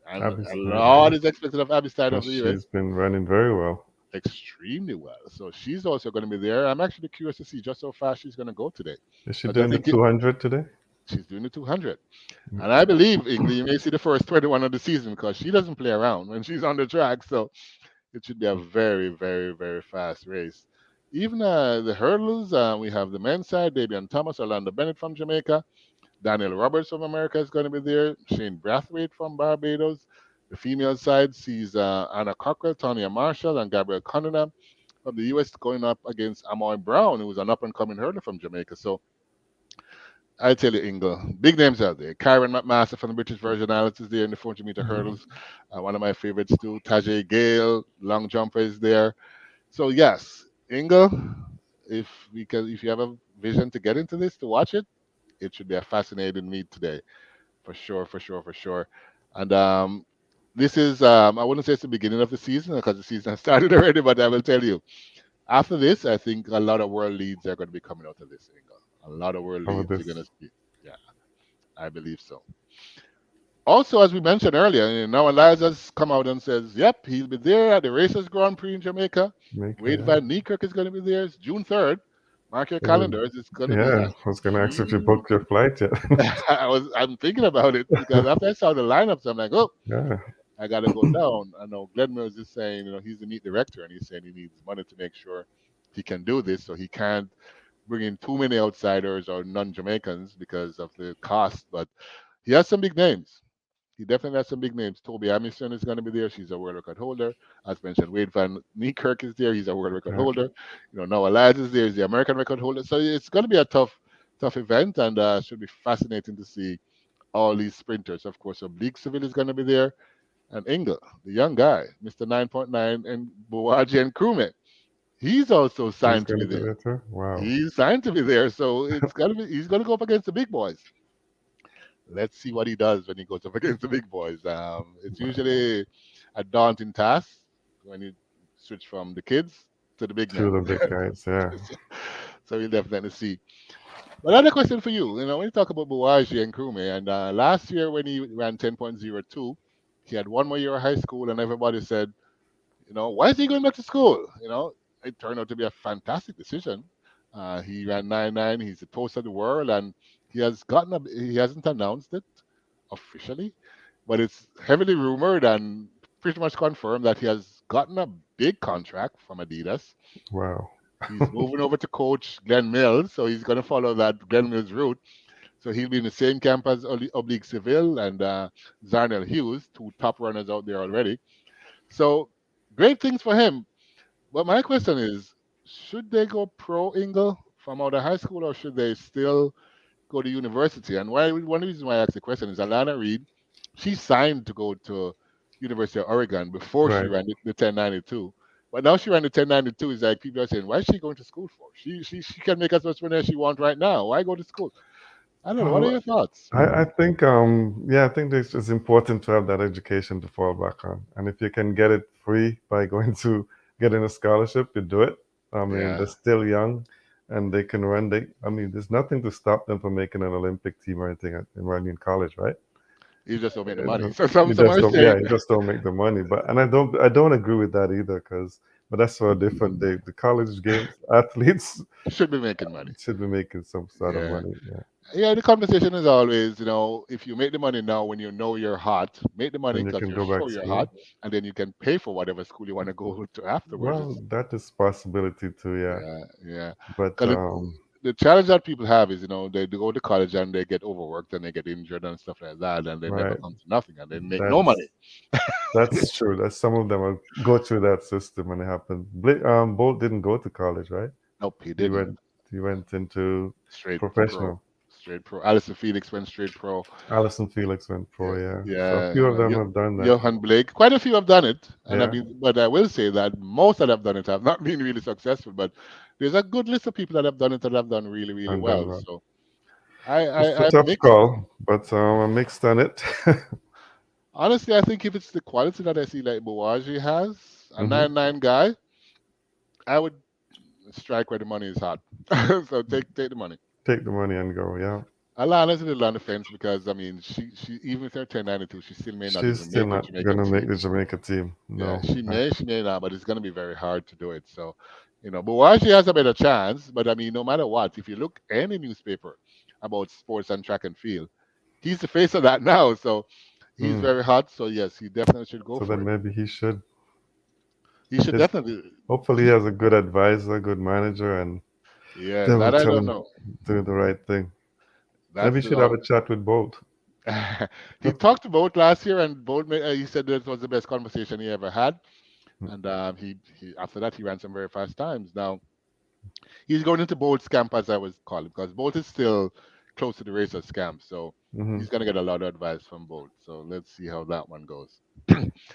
And Abby a Stein, lot yeah. is expected of Abby Steiner Well, of the she's US. been running very well. Extremely well. So she's also going to be there. I'm actually curious to see just how fast she's going to go today. Is she Because I doing the think 200 today? she's doing the 200. And I Okay. believe, Ingle, you may see the first 21 of the season because she doesn't play around when she's on the track. So it should be a very, very, very fast race. Even the hurdles, we have the men's side, Davian Thomas, Orlando Bennett from Jamaica, Daniel Roberts from America is going to be there, Shane Brathwaite from Barbados. The female side sees Anna Cockrell, Tonya Marshall, and Gabrielle Cunningham from the US going up against Amoy Brown, who's an up and coming hurdler from Jamaica. So I tell you, Ingle, big names out there. Kyron McMaster from the British Virgin Islands is there in the 400-meter Mhm. hurdles. One of my favorites too. Tajay Gale, long jumper, is there. So yes, Ingle, if you have a vision to get into this to watch it, it should be a fascinating meet today, for sure, for sure, for sure. And this is I wouldn't say it's the beginning of the season because the season has started already, but I will tell you after this, I think a lot of world leads are going to be coming out of this, Ingle. A lot of world Over leads you're going this. to see. Yeah, I believe so. Also, as we mentioned earlier, now Eliza's come out and says, yep, he'll be there at the Racers Grand Prix in Jamaica. Jamaica, Wade yeah. Van Niekerk is going to be there. It's June 3rd. Mark your Oh, calendars. It's going to be yeah, I was gonna ask if you extremely. booked your flight yet. I'm thinking about it because after I saw the lineups, I'm like, oh, Yeah, I got to go down. I know Glenn Mills is saying, he's the meet director and he's saying he needs money to make sure he can do this. So he can't bring in too many outsiders or non Jamaicans because of the cost. But he has some big names. He definitely has some big names. Toby Amison is going to be there. She's a world record holder. As mentioned, Wade Van Niekerk is there. He's a world record yeah. holder. Noah Lyles is there. He's the American record holder. So it's going to be a tough event, and should be fascinating to see all these sprinters. Of course, Oblique Seville is going to be there, and Ingle, the young guy, Mr. 9.9, and Boaji and Krume. He's also He's signed to gonna be be there. there too. Wow. He's signed to be there, so he's gonna go up against the big boys. Let's see what he does when he goes up against the big boys. It's usually a daunting task when you switch from the kids to the big Two men. of the big guys, yeah. So we'll definitely see. But another question for you, when you talk about Buwaji and Kume, and last year when he ran 10.02, he had one more year of high school, and everybody said, why is he going back to school? It turned out to be a fantastic decision. He ran 9.9. He's the toast of the world, and he hasn't announced it officially, but it's heavily rumored and pretty much confirmed that he has gotten a big contract from Adidas. Wow. He's moving over to coach Glenn Mills, so he's going to follow that Glenn Mills route. So he'll be in the same camp as Oblique Seville and Zarnell Hughes, two top runners out there already. So great things for him. But my question is, should they go pro Ingle from out of high school, or should they still go to university? And one reason why I asked the question is Alana Reed, she signed to go to University of Oregon before she Right. ran the 1092. But now she ran the 1092. Is like people are saying, why is she going to school for? She can make as much money as she wants right now. Why go to school? I don't know. What are Well, your thoughts? I think yeah, I think it's important to have that education to fall back on. And if you can get it free by going to getting a scholarship, you do it. I mean, they're Yeah, still young and they can run. I mean, there's nothing to stop them from making an Olympic team or anything in running in college, right? you just don't make the money. Uh, So some You some just are don't, yeah, saying you just don't make the money. But and I don't agree with that either, because but that's for a different day. The college games athletes should be making money. should be making some sort of Yeah. money. Yeah, Yeah, the conversation is always, if you make the money now when you know you're hot, make the money and you because can you're go back sure to you're school. hot, and then you can pay for whatever school you want to go to afterwards. Well, that is possibility too, yeah. Yeah, yeah. But Because the challenge that people have is, they go to college and they get overworked and they get injured and stuff like that, and they never right, come to nothing and they make no money. that's that's true. That some of them will go through that system and it happened. Bolt didn't go to college, right? Nope, he He didn't. went he went into Straight pro. professional. Straight pro. Alison Felix went straight pro. Alison Felix went pro, Yeah, yeah. So a yeah. few of them have done that. Johan Blake. Quite a few have done it, and Yeah, but I will say that most that have done it have not been really successful. But there's a good list of people that have done it that have done really, really and done well. well. So I, It's a I'm tough mixed. call, but I'm mixed on it. Honestly, I think if it's the quality that I see like Bawaji has, a Hmm. 9.9 guy, I would. strike where the money is hot. So take the money. Take the money and go. Yeah. Alana's a little on the fence because I mean she even with her 1092 she still may not She's even still make the not Jamaican gonna make team. the Jamaica team. Yeah, No. she may not, but it's gonna be very hard to do it. So, but while she has a better chance, but I mean, no matter what, if you look any newspaper about sports and track and field, he's the face of that now. So he's Hmm. very hot. So yes, he definitely should go So for then it. maybe he should. He should It's, definitely. hopefully he He has a good advisor, good manager, and yes, they will that I tell don't him know. do the right thing. Maybe That's he the should have long. a chat with both. He talked to Bolt last year, and Bolt he said that was the best conversation he ever had. And he after that he ran some very fast times. Now he's going into Bolt's camp, as I was calling, because Bolt is still close to the racer's camp. So Hmm. he's going to get a lot of advice from Bolt. So let's see how that one goes.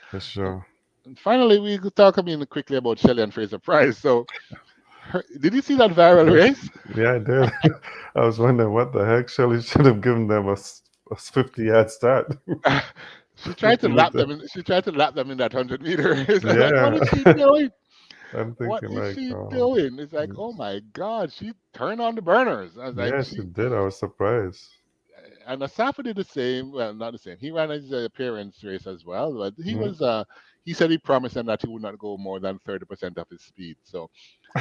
For and, sure. and finally, we could talk, I mean, quickly about Shelly and Fraser Price. So did you see that viral race? Yeah, I did. I was wondering what the heck. Shelley should have given them a 50-yard start. She tried to 50 lap meter. them. She tried to lap them in that 100 meter race. I'm like, what Yeah. is she doing? I'm What thinking is like, she doing? It's like, oh my God, she turned on the burners. I was like, yeah, she she did. I was surprised. and Asafa did the same. Well, not the same. He ran his appearance race as well, but he Hmm. was. He said he promised them that he would not go more than 30% of his speed. So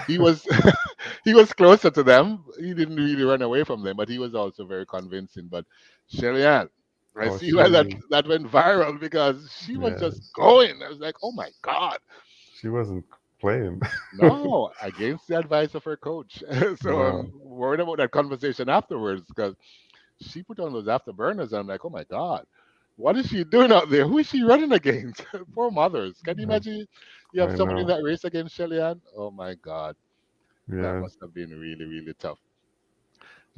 he was he was closer to them. He didn't really run away from them, but he was also very convincing. But Shelly Ann, I Oh, see why that she, that went viral because she was yeah, just going. I was like, oh my God. she wasn't playing. No, against the advice of her coach. So I'm No, worried about that conversation afterwards because she put on those afterburners. And I'm like, oh my God, what is she doing out there? Who is she running against? Poor mothers. Can you imagine you have I somebody in know. that race against Shelly Ann? Oh my God, that Yeah, must have been really, really tough.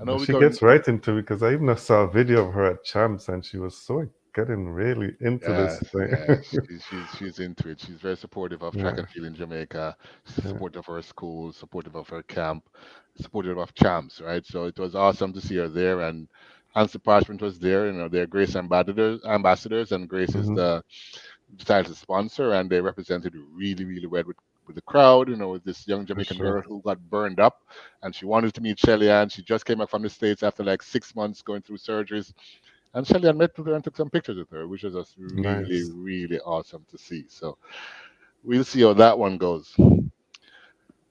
I know but we're she going, gets right into it because I even saw a video of her at Champs and she was so getting really into this yes, thing. yes, she's into it. She's very supportive of track Yeah, and field in Jamaica, yeah. supportive of her school, supportive of her camp, supportive of champs, right? So it was awesome to see her there, and Answer Parchment was there. They're Grace ambassadors, and Grace is Hmm. the title sponsor, and they represented really, really well with the crowd. With this young For Jamaican sure. girl who got burned up, and she wanted to meet Shelly Ann. She just came back from the States after like 6 months going through surgeries, and Shelly Ann met with her and took some pictures with her, which was just really, Nice. really awesome to see. So we'll see how that one goes.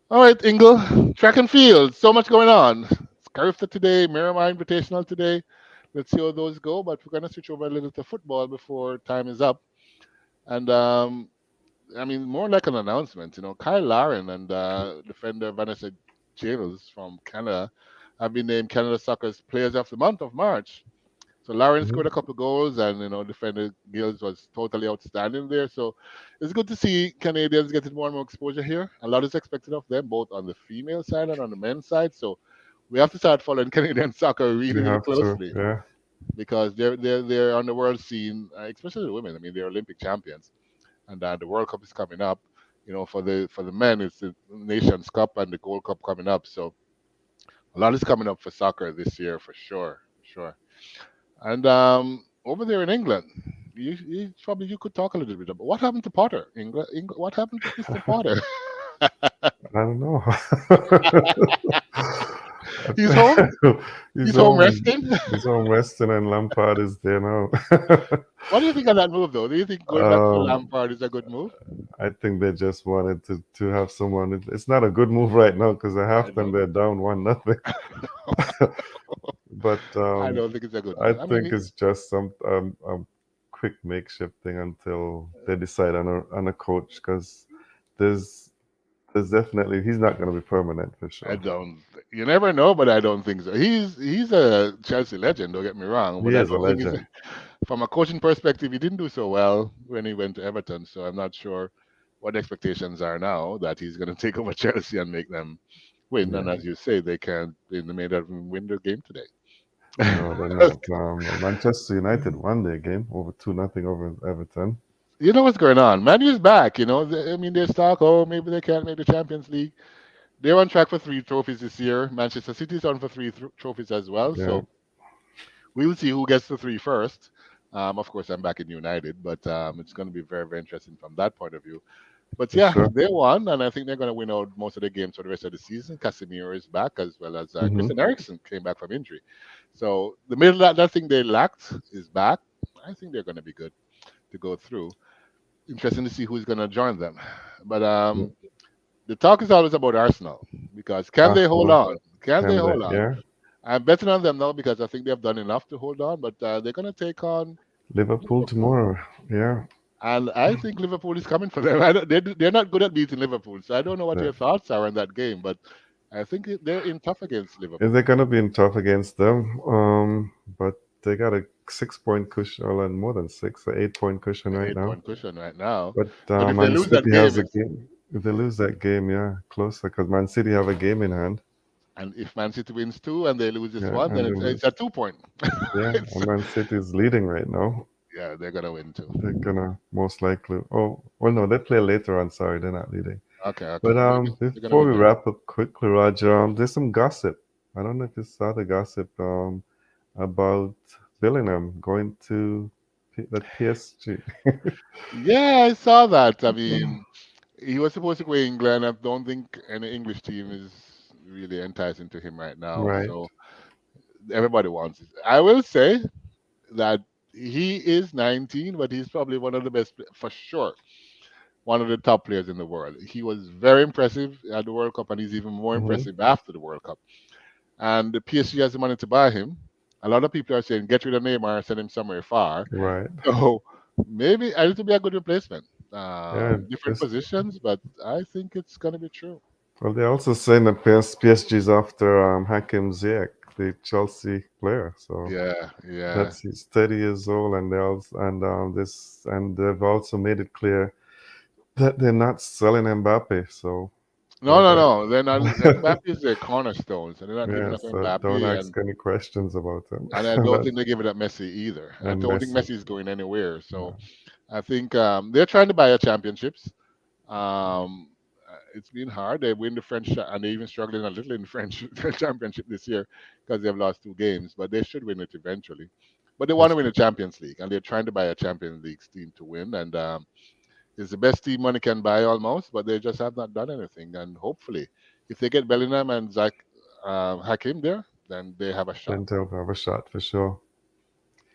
All right, Ingle, track and field, so much going on. Scarifta today, Miramar Invitational today. Let's see how those go, but we're going to switch over a little to football before time is up. And I mean, more like an announcement. Kyle Laren and defender Vanessa Giles from Canada have been named Canada Soccer's Players of the Month of March. So Laren Mhm. scored a couple goals, and defender Giles was totally outstanding there. So it's good to see Canadians getting more and more exposure here. A lot is expected of them, both on the female side and on the men's side. So we have to start following Canadian soccer really, You really have to, closely yeah. because they're on the world scene, especially the women. I mean, they're Olympic champions, and the World Cup is coming up. For the men, it's the Nations Cup and the Gold Cup coming up. So a lot is coming up for soccer this year for sure, for sure. And over there in England, you could talk a little bit about what happened to Potter. England, what happened to Mr. Potter? I don't know. He's home. He's He's home home. resting. He's home resting, and Lampard is there now. What do you think of that move, though? Do you think going back to um, Lampard is a good move? I think they just wanted to have someone. It's not a good move right now because at I halftime don't. they're down 1-0. But I don't think it's a good I move. I mean, think it's just some quick makeshift thing until they decide on a coach because there's there's definitely he's not going to be permanent for I sure. don't. You never know, but I don't think so. He's a Chelsea legend. Don't get me wrong, He but I is a don't think he's legend. from a coaching perspective. He didn't do so well when he went to Everton, so I'm not sure what the expectations are now that he's going to take over Chelsea and make them win. And Yeah, as you say, they made them win the game today. no, they're not. Manchester United won their game over 2-0 over Everton. You know what's going on? Man U's back. I mean, there's talk. Oh, maybe they can't make the Champions League. They're on track for three trophies this year. Manchester City's on for three trophies as well. Yeah, So we will see who gets the three first. Of course, I'm back in United, but it's going to be very, very interesting from that point of view. But for yeah, sure. they won, and I think they're going to win out most of the games for the rest of the season. Casemiro is back, as well as Hmm. Christian Eriksen came back from injury. So the middle that thing they lacked is back. I think they're going to be good to go through. Interesting to see who's going to join them. But Yeah. the talk is always about Arsenal because can they hold Arsenal, on? Can they can they? hold on? Yeah. I'm betting on them now because I think they've done enough to hold on, but they're going to take on Liverpool Liverpool. tomorrow. Yeah. And I think Liverpool is coming for them. They're not good at beating Liverpool, so I don't know what Yeah. your thoughts are on that game, but I think they're in tough against Is Liverpool. they gonna be in tough against them? But they got a 6 point cushion, or more than six, or 8 point cushion An right now. 8 point cushion right now. But But if they Man lose that City game, has a it's game. If they lose that game, yeah, closer because Man City have a game in hand. and if Man City wins two and they lose this Yeah, one, then and they it's lose. a 2 point. Yeah, it's, and Man City is leading right now. yeah, they're gonna win too. They're gonna most likely. Oh, well, no, they play later on. Sorry, they're not leading. Okay, okay. But They're gonna before win we that. wrap up quickly, Roger, there's some gossip. I don't know if you saw the gossip about Bellingham going to the PSG. Yeah, I saw that. I mean, he was supposed to go to England. I don't think any English team is really enticing to him right now. Right. So everybody wants it. I will say that he is 19, but he's probably one of the best, for sure, one of the top players in the world. He was very impressive at the World Cup, and he's even more Hmm. impressive after the World Cup. And the PSG has the money to buy him. A lot of people are saying, get rid of Neymar and send him somewhere far. Right. So maybe it'll be a good replacement. Yeah. Different This, positions, but I think it's going to be true. well, they're also saying that PSG's after Hakim Ziyech, the Chelsea player. So Yeah, yeah. that's he's 30 years old, and they also and they've also made it clear that they're not selling Mbappe. So No, don't no, ask. no. They're not. Mbappe is their cornerstone, so they're not giving Yeah, up so don't Mbappe, ask any questions about him. and I don't think they're giving up Messi either. I And don't think Messi. Messi is going anywhere. So No. I think they're trying to buy a championships. It's been hard. They win the French, and they're even struggling a little in the French championship this year because they've lost two games. But they should win it eventually. But they want That's to win the Champions League, and they're trying to buy a Champions League team to win. And it's the best team money can buy almost, but they just have not done anything. And hopefully, if they get Bellingham and Zach Hakim there, then they have a shot. then they'll have a shot for sure.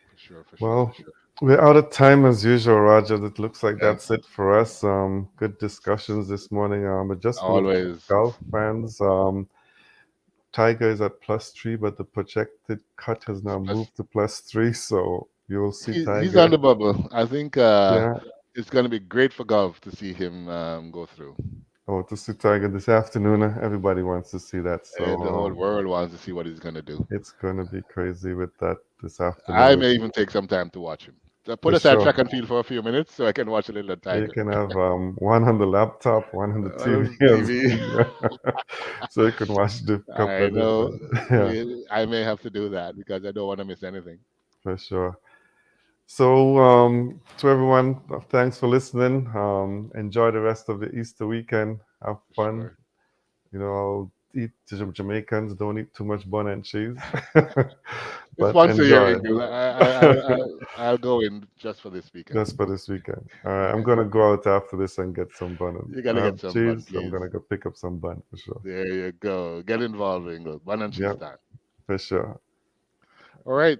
For sure, for sure, for Well, sure. we're out of time as usual, Roger. It looks like Yeah, that's it for us. Good discussions this morning. But just for the always. golf fans, Tiger is at +3, but the projected cut has now Plus, moved to +3. So you'll see he's on Tiger. the bubble. I think Yeah. it's going to be great for golf to see him go through. Oh, to see Tiger this afternoon. Everybody wants to see that. So The whole world wants to see what he's going to do. it's gonna be crazy with that this I afternoon may even take some time to watch him. So put for aside sure. track and field for a few minutes so I can watch a little You Tiger. can have one on the laptop, one on the TV, TV. so you can watch the couple I of know. different. Yeah, I may have to do that because I don't want to miss anything. for sure. So, to everyone, thanks for listening. Enjoy the rest of the Easter weekend. Have For fun. sure. I'll eat Jamaicans. Don't eat too much bun and cheese, It's but once a year, enjoy. Ingle. I'll go in just for this weekend. Just for this weekend. All right, I'm Yeah. gonna go out after this and get some bun. And You got to I get have some fun, cheese. I'm please. gonna go pick up some bun for sure. There you go. Get involved, Ingle. One and cheese Yep, time. for sure. All right.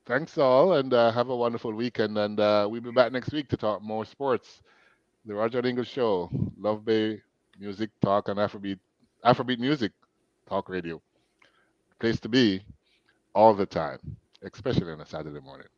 Thanks all, and have a wonderful weekend. And we'll be back next week to talk more sports. The Roger and Ingle Show, Love Bay Music Talk and Afrobeat Music Talk Radio. Place to be all the time, especially on a Saturday morning.